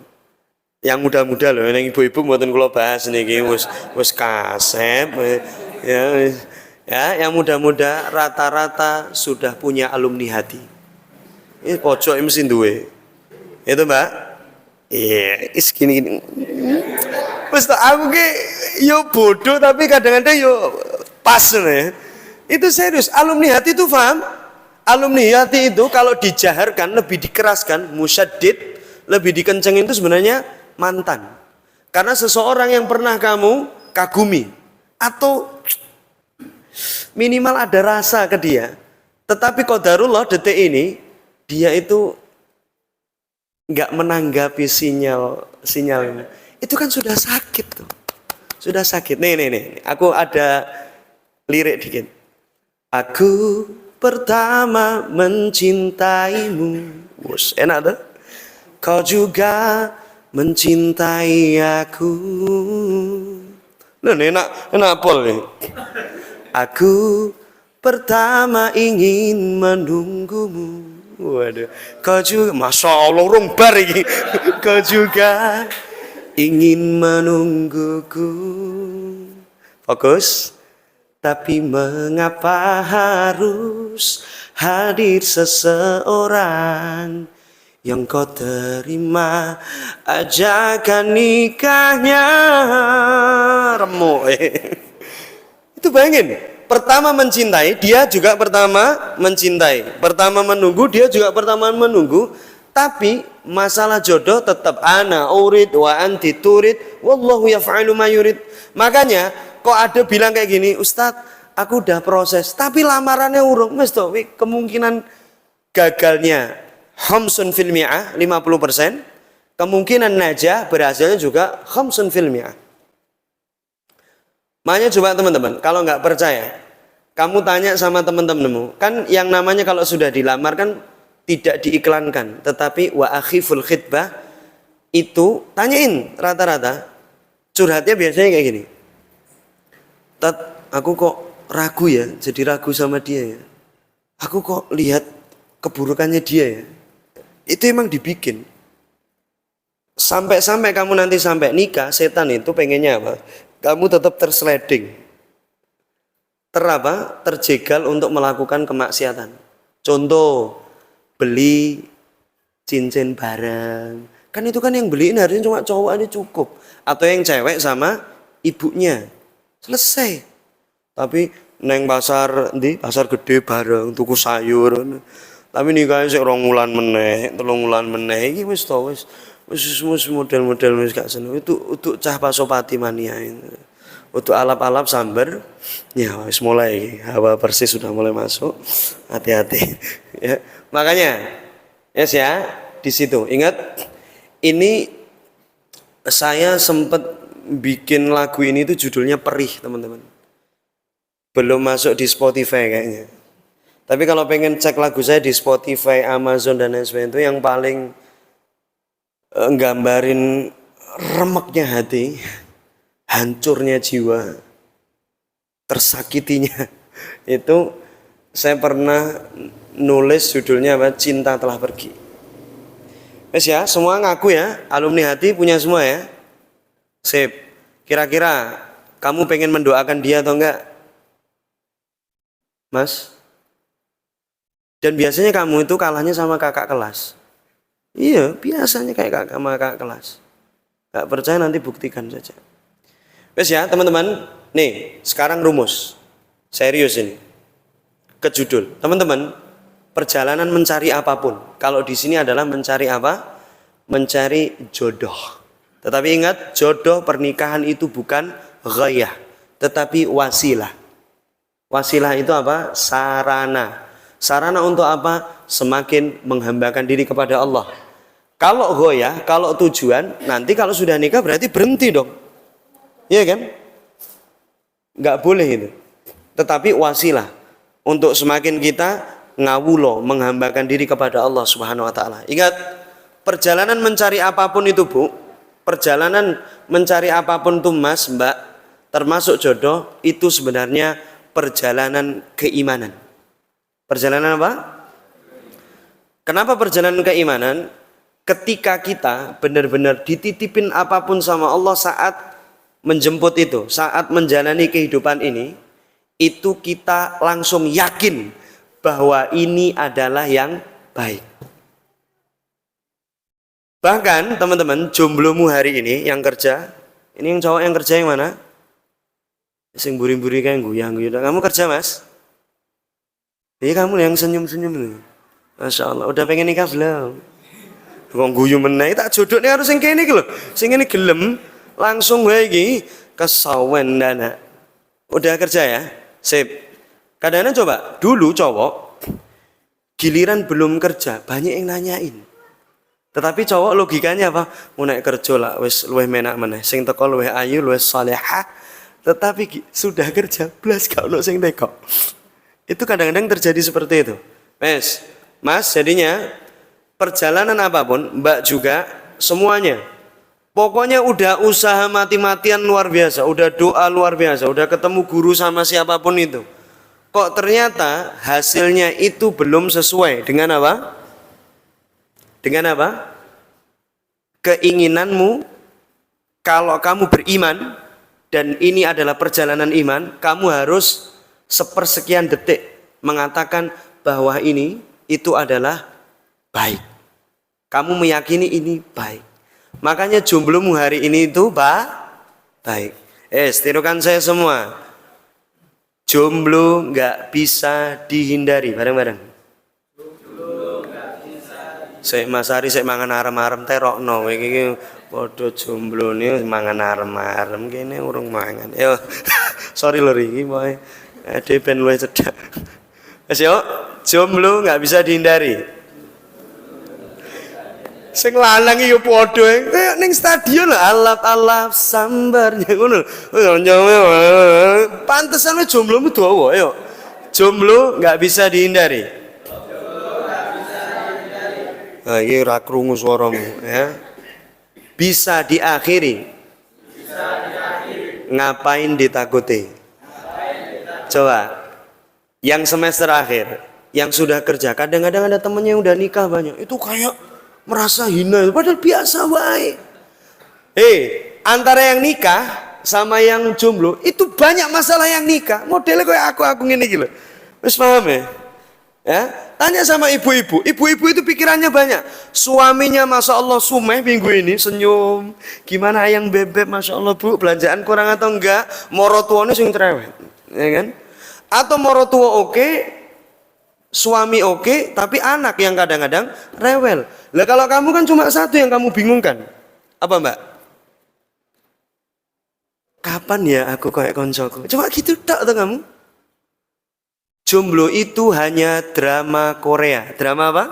Speaker 2: Yang muda-muda loh, yang ibu-ibu mboten kula bahas niki wis kasep. Ya, yang muda-muda rata-rata sudah punya alumni hati. Ini pojok mesti duwe. Itu Mbak. Iya, is gini. Wis aku ki yo bodoh tapi kadang-kadang yo pas nih. Itu serius, alumni hati itu paham? Alumni hati itu kalau dijaharkan, lebih dikeraskan, musyaddid, lebih dikencengin itu sebenarnya mantan. Karena seseorang yang pernah kamu kagumi atau minimal ada rasa ke dia, tetapi qadarullah detik ini dia itu nggak menanggapi sinyalnya. Itu kan sudah sakit tuh. Sudah sakit. Nih. Aku ada lirik dikit. Aku pertama mencintaimu. Wus, enak tuh. Kau juga mencintai aku. Nah, enak pol nih. Aku pertama ingin menunggumu. Waduh, kau juga, masya Allah, rong bar ini. Kau juga ingin menungguku. Fokus. Tapi mengapa harus hadir seseorang yang kau terima ajakan nikahnya? Remuk. Itu bayangin. Pertama mencintai, dia juga pertama mencintai. Pertama menunggu, dia juga pertama menunggu. Tapi masalah jodoh tetap ana urid wa anti turid wallahu yaf'alu ma yurid. Makanya kok ada bilang kayak gini, Ustadz, aku udah proses, tapi lamarannya urung. Mesti kemungkinan gagalnya khamsun fil mi'ah 50%, kemungkinan najah berhasilnya juga khamsun fil mi'ah. Makanya coba teman-teman, kalau nggak percaya, kamu tanya sama teman-temanmu. Kan yang namanya kalau sudah dilamar kan tidak diiklankan, tetapi wa akhiful khitbah itu tanyain rata-rata. Curhatnya biasanya kayak gini. Tat, aku kok ragu ya, jadi ragu sama dia ya. Aku kok lihat keburukannya dia ya. Itu emang dibikin. Sampai-sampai kamu nanti sampai nikah, setan itu pengennya apa? Kamu tetap tersliding. Terjegal untuk melakukan kemaksiatan. Contoh, beli cincin bareng. Kan itu kan yang beliin harusnya cuma cowok aja cukup. Atau yang cewek sama ibunya. Selesai. Tapi neng pasar gede bareng tuku sayur. Tapi nikahnya sik 2 wulan meneh, 3 wulan meneh iki wis model-model wis gak seneng. Itu untuk cah pasopati mania itu. Untuk alap-alap sambar, ya wis mulai hawa persis sudah mulai masuk. Hati-hati. Ya. Makanya, yes ya, di situ. Ingat, ini saya sempat bikin lagu ini itu judulnya Perih, teman-teman. Belum masuk di Spotify kayaknya. Tapi kalau pengen cek lagu saya di Spotify, Amazon dan lain sebagainya itu yang paling nggambarin remeknya hati. Hancurnya jiwa, tersakitinya, itu saya pernah nulis judulnya apa? Cinta Telah Pergi. Wes ya, semua ngaku ya, alumni hati punya semua ya. Sip. Kira-kira kamu pengen mendoakan dia atau enggak? Mas? Dan biasanya kamu itu kalahnya sama kakak kelas. Iya, biasanya kayak kakak sama kakak kelas. Gak percaya nanti buktikan saja. Wes ya teman-teman, nih sekarang rumus, serius ini, ke judul, teman-teman, perjalanan mencari apapun. Kalau di sini adalah mencari apa? Mencari jodoh. Tetapi ingat, jodoh pernikahan itu bukan ghayah, tetapi wasilah. Wasilah itu apa? Sarana. Sarana untuk apa? Semakin menghambakan diri kepada Allah. Kalau ghayah, kalau tujuan, nanti kalau sudah nikah berarti berhenti dong. Iya kan? Nggak boleh itu. Tetapi wasilah untuk semakin kita ngawulo, menghambakan diri kepada Allah Subhanahu wa taala. Ingat, perjalanan mencari apapun itu, Bu, perjalanan mencari apapun tuh Mas, Mbak, termasuk jodoh, itu sebenarnya perjalanan keimanan. Perjalanan apa? Kenapa perjalanan keimanan? Ketika kita benar-benar dititipin apapun sama Allah saat menjemput itu, saat menjalani kehidupan ini, itu kita langsung yakin bahwa ini adalah yang baik. Bahkan teman-teman, jomblomu hari ini yang kerja, ini yang cowok yang kerja yang mana? Sing buri-buri kayak guyang. Kamu kerja Mas? Iya kamu yang senyum-senyum. Masya Allah, udah pengen nikah belum? Wong guyu meneh tak jodohnya harus yang kayak ini loh. Sing ini gelem langsung lagi kesawen dana. Udah kerja ya? Sip. Kadang-kadang coba, dulu cowok giliran belum kerja banyak yang nanyain. Tetapi cowok logikanya apa? Mau naik kerja lah wis luwih menak meneh. Sing teko luwih ayu, luwih salehah. Tetapi sudah kerja blas gak ono sing teko. Itu kadang-kadang terjadi seperti itu. Mas, jadinya perjalanan apapun, Mbak juga semuanya. Pokoknya udah usaha mati-matian luar biasa, udah doa luar biasa, udah ketemu guru sama siapapun itu. Kok ternyata hasilnya itu belum sesuai dengan apa? Dengan apa? Keinginanmu. Kalau kamu beriman dan ini adalah perjalanan iman, kamu harus sepersekian detik mengatakan bahwa ini itu adalah baik. Kamu meyakini ini baik. Makanya jomblomu hari ini itu baik. Tirukan saya semua. Jomblo nggak bisa dihindari. Bareng-bareng. Saya Mas Ari saya mangan arem-arem terokno. Iki padha jomblo nih mangan arem-arem kene urung mangan. Yo. Sorry lho iki boy. Ade ben luwih cedak. Wes yo, jomblo nggak bisa dihindari. Sing lanang iki yo padha kayak ning stadion lho alap-alap sambar ngono. Pantesan wis jomblomu dawa yo. Jomblo enggak bisa dihindari. Nah, iki ora krungu swaramu ya. Bisa diakhiri. Ngapain ditakuti? Coba. Yang semester akhir, yang sudah kerja. Kadang-kadang ada temennya yang udah nikah banyak, itu kayak merasa hina, padahal biasa baik. Antara yang nikah sama yang jomblo itu banyak masalah. Yang nikah modelnya kayak aku ngene iki lho. Wis paham ya? Ya, tanya sama ibu-ibu. Ibu-ibu itu pikirannya banyak. Suaminya masya Allah sumeh minggu ini, senyum. Gimana ayang bebek, masya Allah bu, belanjaan kurang atau enggak? Moro tuane sing cerewet, ya kan? Atau moro tua oke, suami oke, tapi anak yang kadang-kadang rewel. Lah kalau kamu kan cuma satu yang kamu bingungkan. Apa mbak? Kapan ya aku kayak koncoku? Cuma gitu tak tuh kamu. Jomblo itu hanya drama Korea. Drama apa?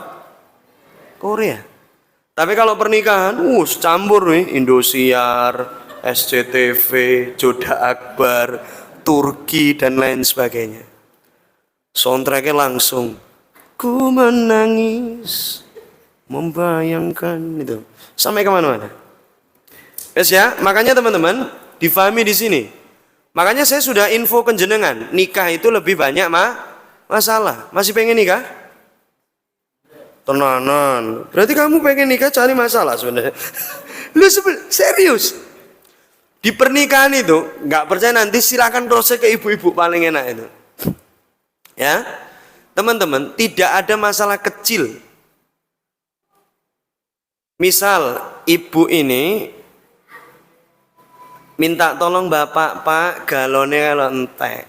Speaker 2: Korea. Tapi kalau pernikahan, campur nih. Indosiar, SCTV, Joda Akbar, Turki dan lain sebagainya. Soundtracknya langsung ku menangis membayangkan itu sampai kemana-mana. Yes ya, makanya teman-teman difahami di sini. Makanya saya sudah info ke jenengan, nikah itu lebih banyak masalah. Masih pengen nikah? Tenanan. Berarti kamu pengen nikah cari masalah sebenarnya. Lu serius? Di pernikahan itu nggak percaya nanti silakan proses ke ibu-ibu paling enak itu. Ya, teman-teman, tidak ada masalah kecil. Misal ibu ini minta tolong bapak, pak galonnya kalau entek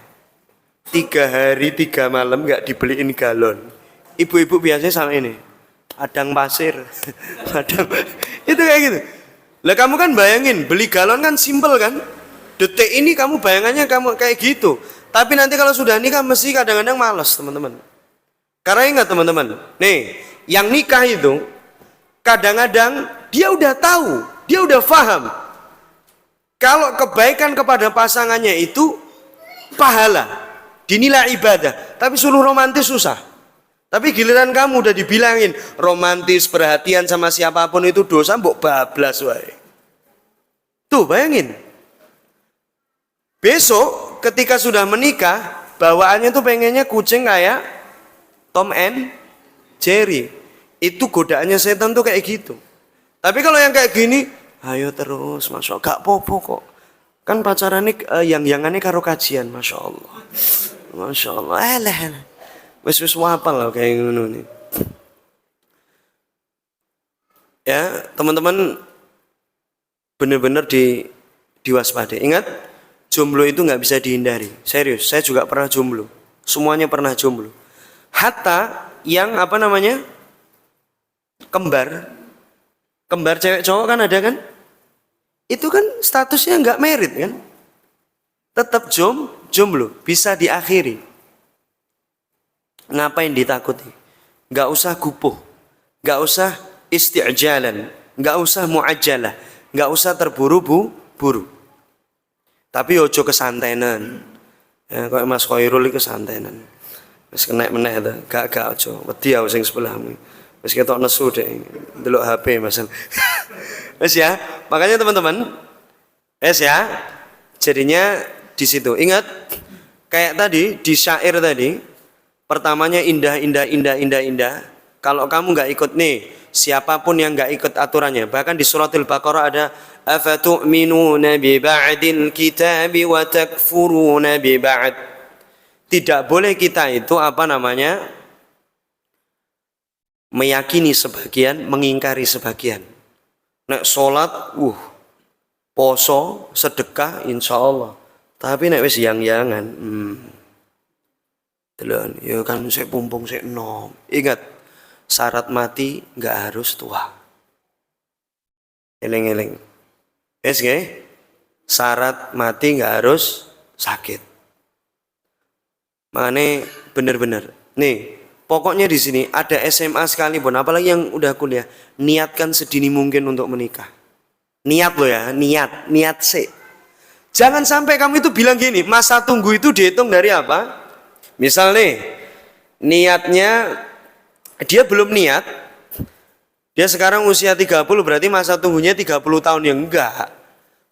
Speaker 2: 3 hari 3 malam nggak dibeliin galon. Ibu-ibu biasanya sama ini padang pasir. Itu kayak gitu. Lah kamu kan bayangin beli galon kan simpel kan, detik ini kamu bayangannya kamu kayak gitu. Tapi nanti kalau sudah nikah mesti kadang-kadang malas teman-teman. Karena ingat teman-teman, nih yang nikah itu kadang-kadang dia udah tahu, dia udah paham kalau kebaikan kepada pasangannya itu pahala, dinilai ibadah, tapi suruh romantis susah. Tapi giliran kamu udah dibilangin romantis, perhatian sama siapapun itu dosa, mbok bablas wae. Tuh bayangin. Besok ketika sudah menikah, bawaannya tuh pengennya kucing kayak Tom and Jerry. Itu godaannya setan tuh kayak gitu. Tapi kalau yang kayak gini, ayo terus, masya Allah, gak popo kok. Kan pacaran nih yang-yangannya karo kajian, masya Allah. Masya Allah, wis wapal lah kayak gini. Ya, teman-teman benar-benar diwaspadai. Ingat, jomblo itu nggak bisa dihindari. Serius, saya juga pernah jomblo. Semuanya pernah jomblo. Hatta yang kembar cewek cowok kan ada kan? Itu kan statusnya nggak merit kan? Tetap jomblo, bisa diakhiri. Ngapain ditakuti? Nggak usah gupuh, nggak usah isti'jalan, nggak usah mu'ajjalah, nggak usah terburu-buru. Tapi ojo kesantenan. Ya, kok Mas Khairul iki kesantenan. Wis kena meneh ta, gak ojo. Wedi aku sing sebelahmu. Wis ketok nesu dek, ndelok HP Mas. Wis ya. Makanya teman-teman, ya. Jadinya di situ. Ingat kayak tadi di syair tadi, pertamanya indah. Kalau kamu nggak ikut nih, siapapun yang nggak ikut aturannya, bahkan di suratul Baqarah ada afatu'minuna bi ba'dil kitabi wa takfuruna bi ba'd. Tidak boleh kita itu meyakini sebagian, mengingkari sebagian. Nek salat, poso, sedekah, insya Allah. Tapi nek wis yang-yangan, delon, ya kan sik pumpung sik enom. Ingat, syarat mati nggak harus tua. Eling-eling. Yes, syarat mati nggak harus sakit. Makanya bener-bener. Nih, pokoknya di sini ada SMA sekalipun, apalagi yang udah kuliah, niatkan sedini mungkin untuk menikah. Niat lo ya, niat sih. Jangan sampai kamu itu bilang gini, masa tunggu itu dihitung dari apa? Misal nih, niatnya dia belum niat, dia sekarang usia 30, berarti masa tunggunya 30 tahun. Ya enggak.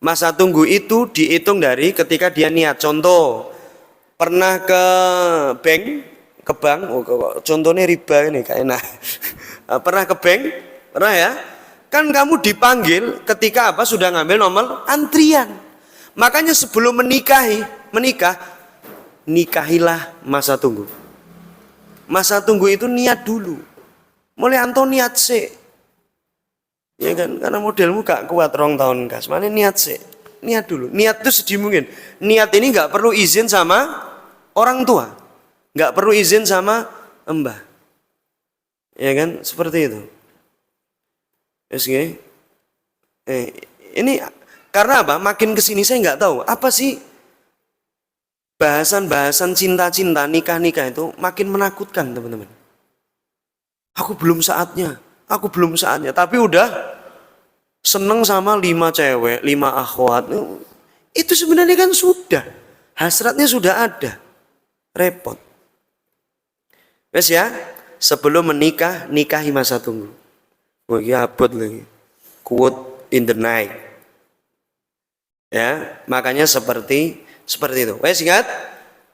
Speaker 2: Masa tunggu itu dihitung dari ketika dia niat. Contoh, pernah ke bank ke bank, contohnya riba ini kayak enak. Pernah ke bank? Pernah ya? Kan kamu dipanggil ketika apa? Sudah ngambil nomor antrian. Makanya sebelum menikah, nikahilah masa tunggu. Masa tunggu itu niat dulu. Mulai anto niat sih. Ya kan? Karena modelmu gak kuat 2 tahun kas. Mana niat sih? Niat dulu. Niat itu sedih mungkin. Niat ini gak perlu izin sama orang tua. Gak perlu izin sama mbah. Ya kan? Seperti itu. Ini karena apa? Makin kesini saya nggak tahu apa sih bahasan-bahasan cinta-cinta, nikah-nikah itu makin menakutkan teman-teman. Aku belum saatnya, tapi udah seneng sama 5 cewek, 5 akhwat. Itu sebenarnya kan sudah hasratnya sudah ada, repot. Wes ya, sebelum menikah, nikahi masa tunggu. Wah, ya abot lagi. Quote in the night. Ya, makanya seperti itu. Wes ingat,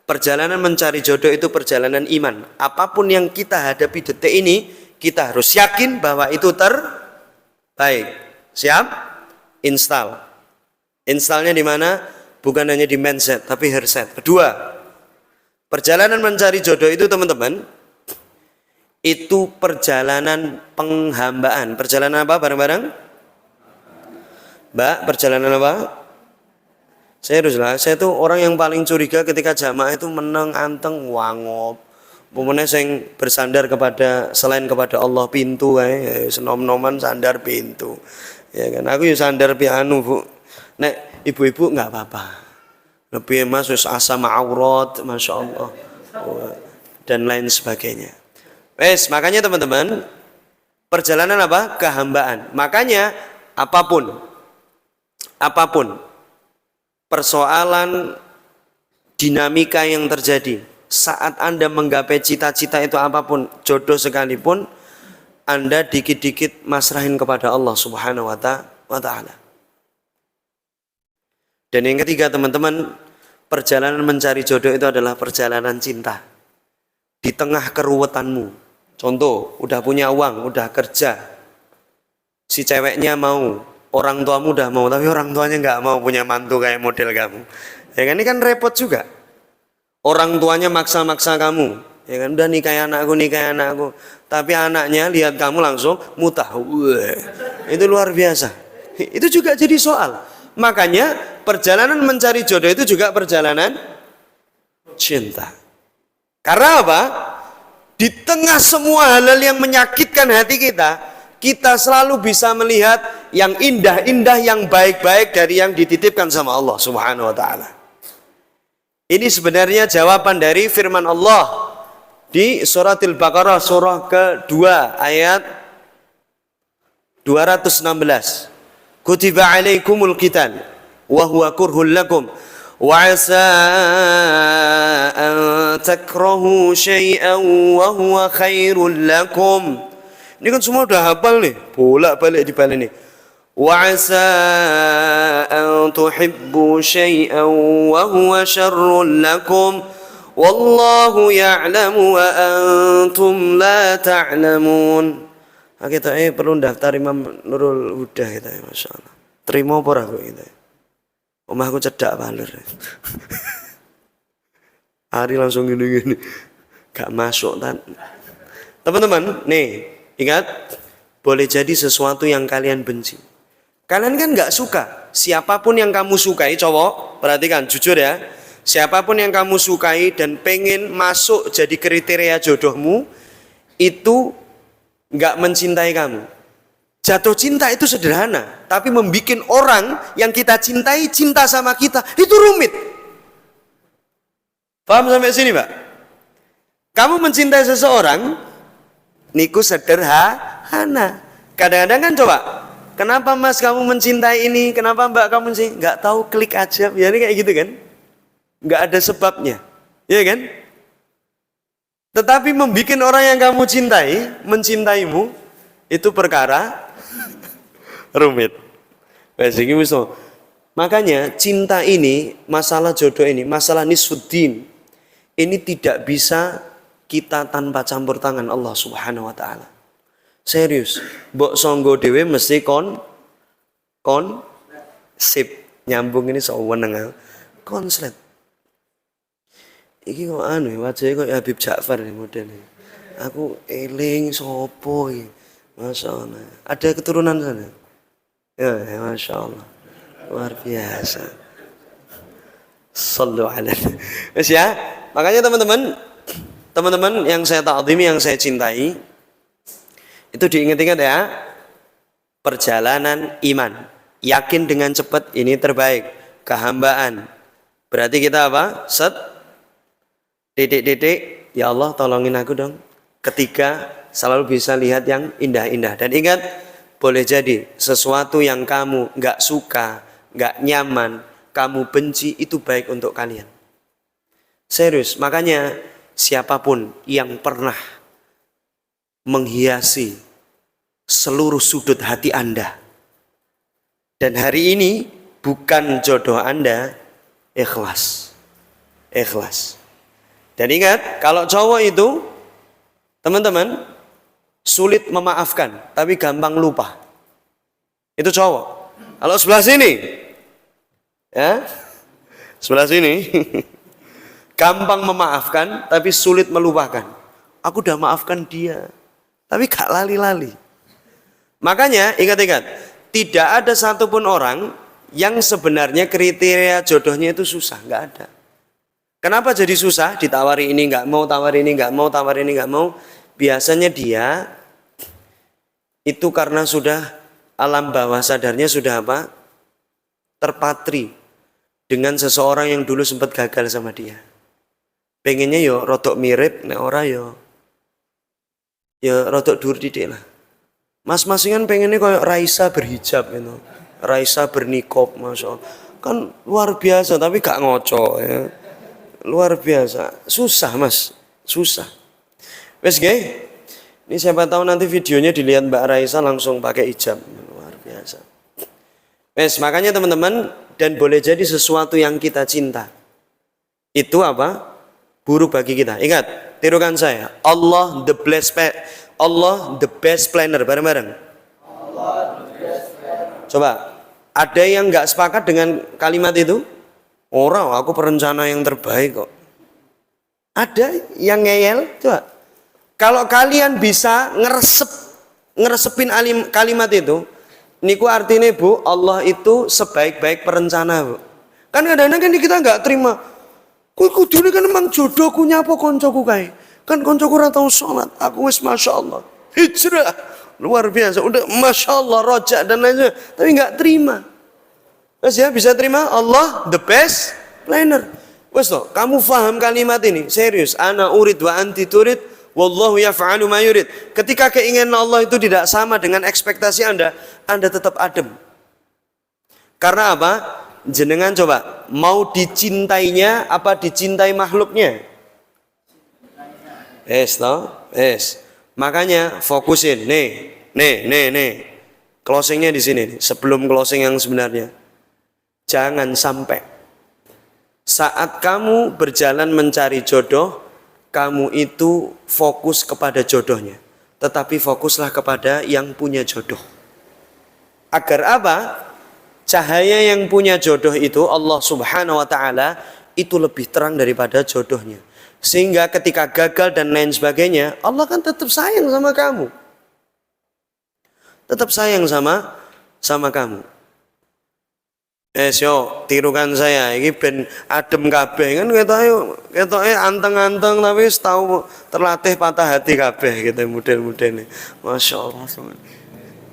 Speaker 2: perjalanan mencari jodoh itu perjalanan iman. Apapun yang kita hadapi detik ini, kita harus yakin bahwa itu terbaik. Siap? Install. Installnya di mana? Bukan hanya di mindset, tapi headset. Kedua, perjalanan mencari jodoh itu teman-teman, itu perjalanan penghambaan. Perjalanan apa bareng-bareng? Mbak, perjalanan apa? Saya tuh orang yang paling curiga ketika jamaah itu meneng anteng wangop. Pemene sing bersandar kepada selain kepada Allah pintu senom-noman sandar pintu. Ya kan aku ya sandar pianu, Bu. Nek ibu-ibu enggak apa-apa. Lebih Mas wis asam aurat, Masya Allah. Dan lain sebagainya. Wes, makanya teman-teman, perjalanan apa? Kehambaan. Makanya apapun persoalan dinamika yang terjadi saat Anda menggapai cita-cita itu apapun, jodoh sekalipun, Anda dikit-dikit masrahin kepada Allah Subhanahu wa ta'ala. Dan yang ketiga teman-teman, perjalanan mencari jodoh itu adalah perjalanan cinta. Di tengah keruwetanmu. Contoh, udah punya uang, udah kerja. Si ceweknya mau, orang tuamu udah mau, tapi orang tuanya nggak mau punya mantu kayak model kamu. Ya kan, ini kan repot juga. Orang tuanya maksa-maksa kamu. Ya kan, udah nikahi anakku. Tapi anaknya lihat kamu langsung mutah. Itu luar biasa. Itu juga jadi soal. Makanya perjalanan mencari jodoh itu juga perjalanan cinta. Karena apa? Di tengah semua hal yang menyakitkan hati kita, kita selalu bisa melihat yang indah-indah, yang baik-baik dari yang dititipkan sama Allah Subhanahu wa ta'ala. Ini sebenarnya jawaban dari firman Allah di surat Al-Baqarah surah kedua ayat 216. Kutiba alaikumul qital wa huwa kurhul lakum وعسى أن تكرهوا شيئا وهو خير لكم. Ini kan semua udah hafal nih, bolak-balik dibalik nih. وعسى أن تحبوا شيئا وهو شر لكم والله يعلم وأنتم لا تعلمون. Kita perlu daftar Imam Nurul Huda kita, Masya Allah. Terima apa aku kita? Omahku cedak baler. Hari langsung gini-gini. Gak masuk kan. Teman-teman, nih, ingat, boleh jadi sesuatu yang kalian benci. Kalian kan gak suka. Siapapun yang kamu sukai, cowok, perhatikan, jujur ya. Siapapun yang kamu sukai dan pengen masuk jadi kriteria jodohmu, itu gak mencintai kamu. Jatuh cinta itu sederhana, tapi membuat orang yang kita cintai cinta sama kita itu rumit. Paham sampai sini, Pak? Kamu mencintai seseorang, niku sederhana. Kadang-kadang kan coba, kenapa Mas kamu mencintai ini? Kenapa Mbak kamu mencintai? Nggak tahu, klik aja. Ya ini kayak gitu kan? Nggak ada sebabnya, ya kan? Tetapi membuat orang yang kamu cintai mencintaimu itu perkara rumit. Makanya cinta ini, masalah jodoh ini, masalah nisfuddin ini tidak bisa kita tanpa campur tangan Allah Subhanahu wa taala. Serius, mbok songgo dhewe mesti sip nyambung ini seweneng konslet. Iki kok anu wajahnya kok Habib Ja'far nih modelnya. Aku eling sopo iki. Masya Allah. Ada keturunan sana? Ya, Masya Allah. Luar biasa. Sallu alaihi. Wes ya. Makanya teman-teman yang saya ta'zimi, yang saya cintai, itu diingat-ingat ya. Perjalanan iman. Yakin dengan cepat ini terbaik. Kehambaan. Berarti kita apa? Titik-titik. Ya Allah tolongin aku dong. Ketiga, selalu bisa lihat yang indah-indah. Dan ingat, boleh jadi sesuatu yang kamu gak suka, gak nyaman, kamu benci, itu baik untuk kalian. Serius, makanya siapapun yang pernah menghiasi seluruh sudut hati Anda, dan hari ini bukan jodoh Anda, ikhlas. Ikhlas. Dan ingat, kalau cowok itu, teman-teman, sulit memaafkan, tapi gampang lupa. Itu cowok. Kalau sebelah sini, ya, sebelah sini, gampang memaafkan, tapi sulit melupakan. Aku udah maafkan dia, tapi gak lali-lali. Makanya ingat-ingat, tidak ada satupun orang yang sebenarnya kriteria jodohnya itu susah, nggak ada. Kenapa jadi susah? Ditawari ini nggak mau, tawari ini nggak mau, tawari ini nggak mau. Biasanya dia itu karena sudah alam bawah sadarnya sudah apa? Terpatri dengan seseorang yang dulu sempat gagal sama dia. Pengennya yo rodok mirip, nek ora yo rodok dur didik lah. Mas-mas kan pengennya kayak Raisa berhijab gitu. Raisa bernikop, Masya Allah. Kan luar biasa tapi gak ngoco ya. Luar biasa. Susah mas, susah. Wes gak? Ini siapa tahu nanti videonya dilihat Mbak Raisa langsung pakai hijab. Luar biasa. Wes, makanya teman-teman, dan boleh jadi sesuatu yang kita cinta itu apa? Buruk bagi kita. Ingat, tirukan saya. Allah the best planner. Bareng-bareng. Coba, ada yang nggak sepakat dengan kalimat itu? Orang, aku perencana yang terbaik kok. Ada yang ngeyel? Coba. Kalau kalian bisa ngeresepin kalimat itu, niku artinya Bu, Allah itu sebaik-baik perencana Bu. Kan kadang-kadang kan kita nggak terima. Kudu kan emang jodohku nyapa koncoku kae. Kan koncoku ora tau sholat, aku wis Masya Allah. Hijrah. Luar biasa, udah Masya Allah, rojak dan lainnya. Tapi nggak terima. Mas ya, bisa terima Allah the best planner. Wes toh, kamu faham kalimat ini? Serius, ana urid wa anti turid, wallahu yaf'alu ma yurid. Ketika keinginan Allah itu tidak sama dengan ekspektasi Anda tetap adem. Karena apa? Jenengan coba, mau dicintainya apa dicintai makhluknya? Toh? Makanya fokusin, nih. Closingnya di sini nih. Sebelum closing yang sebenarnya. Jangan sampai saat kamu berjalan mencari jodoh, kamu itu fokus kepada jodohnya. Tetapi fokuslah kepada yang punya jodoh. Agar apa? Cahaya yang punya jodoh itu, Allah Subhanahu wa ta'ala, itu lebih terang daripada jodohnya. Sehingga ketika gagal dan lain sebagainya, Allah kan tetap sayang sama kamu. Tetap sayang sama kamu. Yo, tirukan saya, ini ben adem kabeh kan ketoke anteng-anteng tapi tahu terlatih patah hati kabeh gitu model-model ini. Masya Allah.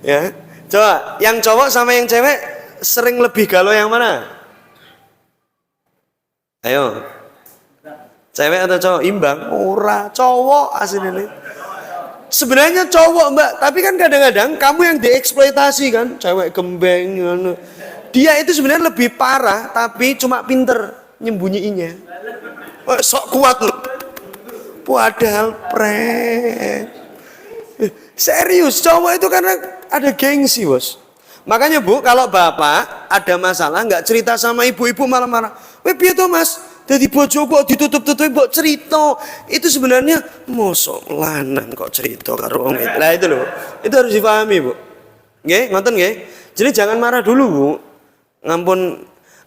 Speaker 2: Ya, coba yang cowok sama yang cewek sering lebih galau yang mana? Ayo, cewek atau cowok? Imbang? Ora, cowok aslinya ini. Sebenarnya cowok mbak, tapi kan kadang-kadang kamu yang dieksploitasi kan, cewek gembeng. Dia itu sebenarnya lebih parah, tapi cuma pinter nyembunyiinnya. Sok kuat loh. Padahal serius, cowok itu karena ada gengsi bos. Makanya Bu, kalau bapak ada masalah nggak cerita sama ibu-ibu malah marah. Piye toh mas? Jadi bojoku kok ditutup-tutupi mbok cerita. Itu sebenarnya mosok lanang kok cerita karo wong itu. Lah itu loh. Itu harus dipahami, Bu. Nggih, ngoten nggih. Jadi jangan marah dulu, Bu.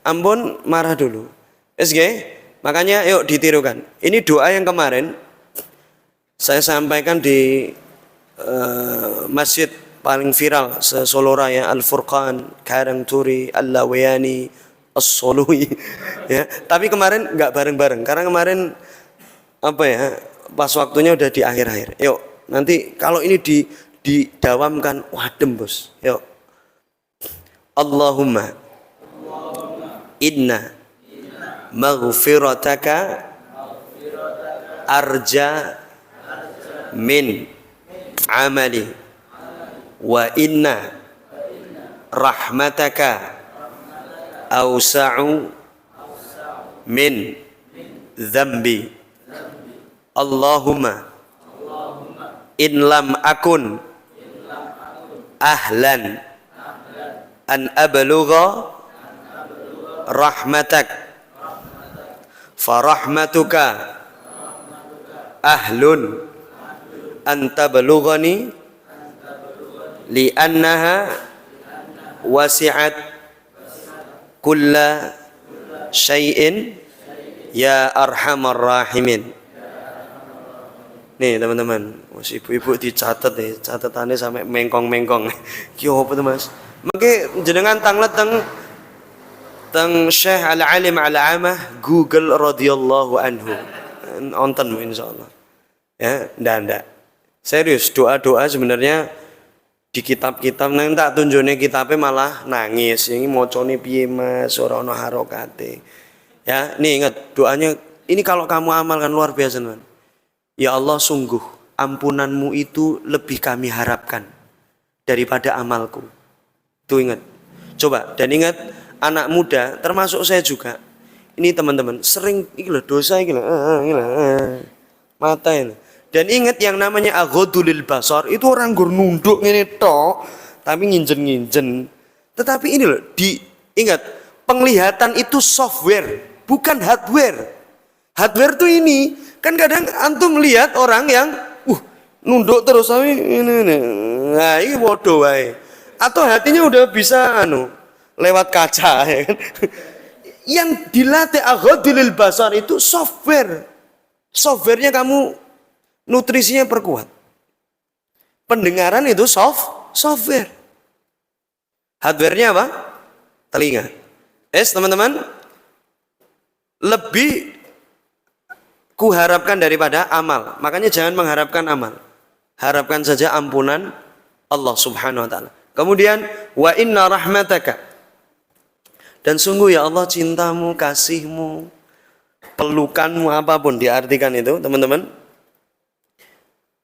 Speaker 2: Ampun marah dulu. Wis nggih. Makanya yuk ditirukan. Ini doa yang kemarin saya sampaikan di masjid paling viral se-Solo Raya, Al-Furqan, Karangturi, Al-Lawiyani, As-Sului ya. Tapi kemarin nggak bareng-bareng karena kemarin apa ya, pas waktunya udah di akhir-akhir. Yuk, nanti kalau ini didawamkan wadem, Bos. Yuk. Allahumma inna maghfirataka arja min amali wa inna rahmataka awsa'u min dzambi. Allahumma in lam akun ahlan an ablugha rahmatak farahmatuka ahlun an tablughani li'annaha wasi'at kulla syai'in ya arhamar rahimin. Nih teman-teman, Mas ibu-ibu dicatat nih, catatannya sampai mengkong-mengkong. Ki opo to, Mas? Mengke jenengan tanglet teng Syekh Al-Alim Al-Amah Google radhiyallahu anhu. Nonton insyaallah. Ya, ndak. Serius, doa-doa sebenarnya di kitab-kitab nang tak tunjone kitabe malah nangis. Ini macane piye Mas, ora ono harokate. Ya, nih ingat doanya ini kalau kamu amalkan luar biasa, teman. Ya Allah, sungguh ampunanmu itu lebih kami harapkan daripada amalku. Tuh ingat. Coba dan ingat anak muda termasuk saya juga. Ini teman-teman sering iki lho dosa iki lho. Mata ini. Dan ingat yang namanya aghadulil basar itu orang gur nunduk ngene tok tapi nginjen-nginjen. Tetapi ini loh ingat penglihatan itu software bukan hardware. Hardware tuh ini kan kadang antum lihat orang yang nunduk terus tapi ini. Nah, ini bodoh wae. Atau hatinya udah bisa lewat kaca ya kan. Yang dilatih aghadulil basar itu software. Softwarenya kamu nutrisinya perkuat. Pendengaran itu software. Hardwarenya apa? Telinga. Teman-teman, lebih kuharapkan daripada amal. Makanya jangan mengharapkan amal. Harapkan saja ampunan Allah Subhanahu wa taala. Kemudian wa inna rahmataka. Dan sungguh ya Allah cintamu, kasihmu, pelukanmu apapun diartikan itu, teman-teman.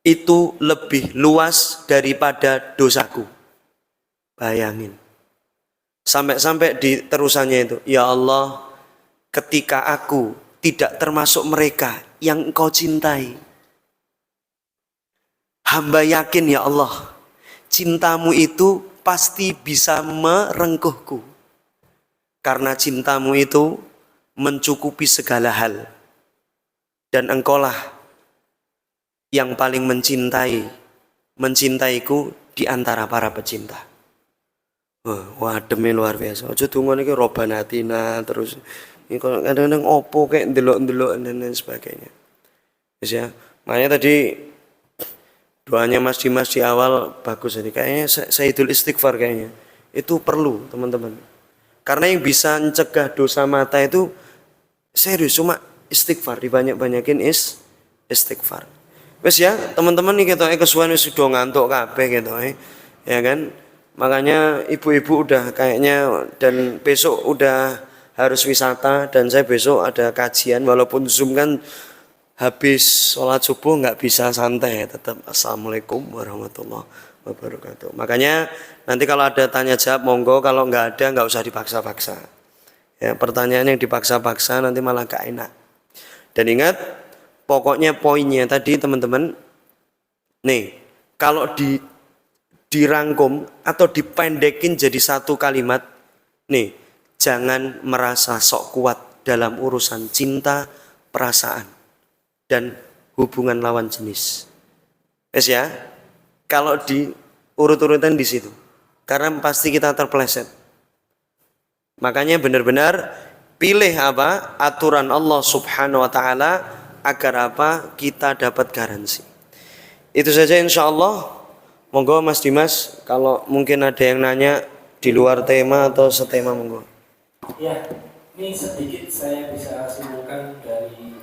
Speaker 2: Itu lebih luas daripada dosaku. Bayangin. Sampai-sampai di terusannya itu, ya Allah, ketika aku tidak termasuk mereka yang engkau cintai, hamba yakin ya Allah, cintamu itu pasti bisa merengkuhku. Karena cintamu itu mencukupi segala hal. Dan engkaulah yang paling mencintaiku di antara para pecinta. Wah, demi luar biasa. Aja donga niki robanatina terus ini kadang-kadang opo kayak ndelok-ndelok dan lain sebagainya. Yes, ya. Makanya tadi doanya Mas Dimas di awal bagus tadi. Kayaknya Sayyidul Istighfar kayaknya. Itu perlu, teman-teman. Karena yang bisa mencegah dosa mata itu serius cuma istighfar, dibanyak-banyakin istighfar. Wes ya, teman-teman nih kita kesuwen wis sudah ngantuk kabeh gitu ya kan. Makanya ibu-ibu udah kayaknya dan besok udah harus wisata dan saya besok ada kajian walaupun Zoom kan habis sholat subuh nggak bisa santai tetap assalamualaikum warahmatullahi wabarakatuh. Makanya nanti kalau ada tanya jawab monggo, kalau nggak ada nggak usah dipaksa-paksa. Ya, pertanyaan yang dipaksa-paksa nanti malah gak enak. Dan ingat pokoknya poinnya tadi teman-teman. Nih kalau dirangkum atau dipendekin jadi satu kalimat, nih jangan merasa sok kuat dalam urusan cinta, perasaan, dan hubungan lawan jenis. Wes ya, kalau di urut-urutan di situ, karena pasti kita terpeleset. Makanya benar-benar pilih apa aturan Allah Subhanahu Wa Taala agar apa kita dapat garansi. Itu saja insya Allah. Monggo Mas Dimas, kalau mungkin ada yang nanya di luar tema atau setema monggo.
Speaker 1: Ya, ini sedikit saya bisa simpulkan dari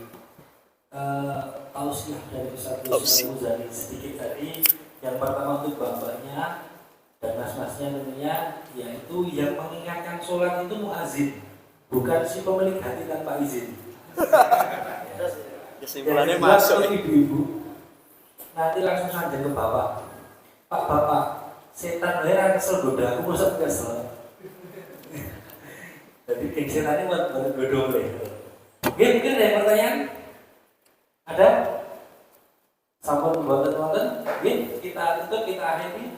Speaker 1: tausiah dari Ustaz Muzani sedikit tadi. Yang pertama untuk bapaknya dan mas-masnya tentunya, yaitu yang mengingatkan sholat itu muazin, bukan si pemilik hati tanpa izin.
Speaker 2: Kesimpulannya
Speaker 1: masuk ibu-ibu. Nanti langsung saja ke bapak. Pak bapak, setan heran kesel goda aku masa kesel. Jadi setannya buat goda boleh. Mungkin ada pertanyaan? Ada? Sampun buatan-buatan. Kita tutup, kita akhiri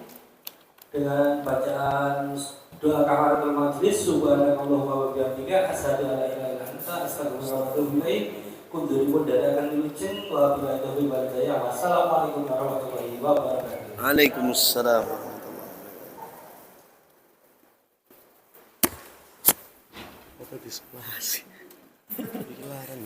Speaker 1: dengan bacaan doa kafaratul majlis. Subhanallah wa bihamdika asyhadu an la ilaha illa anta astaghfiruka wa atubu ilaik. Kunjungi dadakan dilucin wa billahi taufiq wal hidayah. Wassalamualaikum warahmatullahi wabarakatuh.
Speaker 2: Waalaikumsalam. Apa di sebelah sih? Dilarang.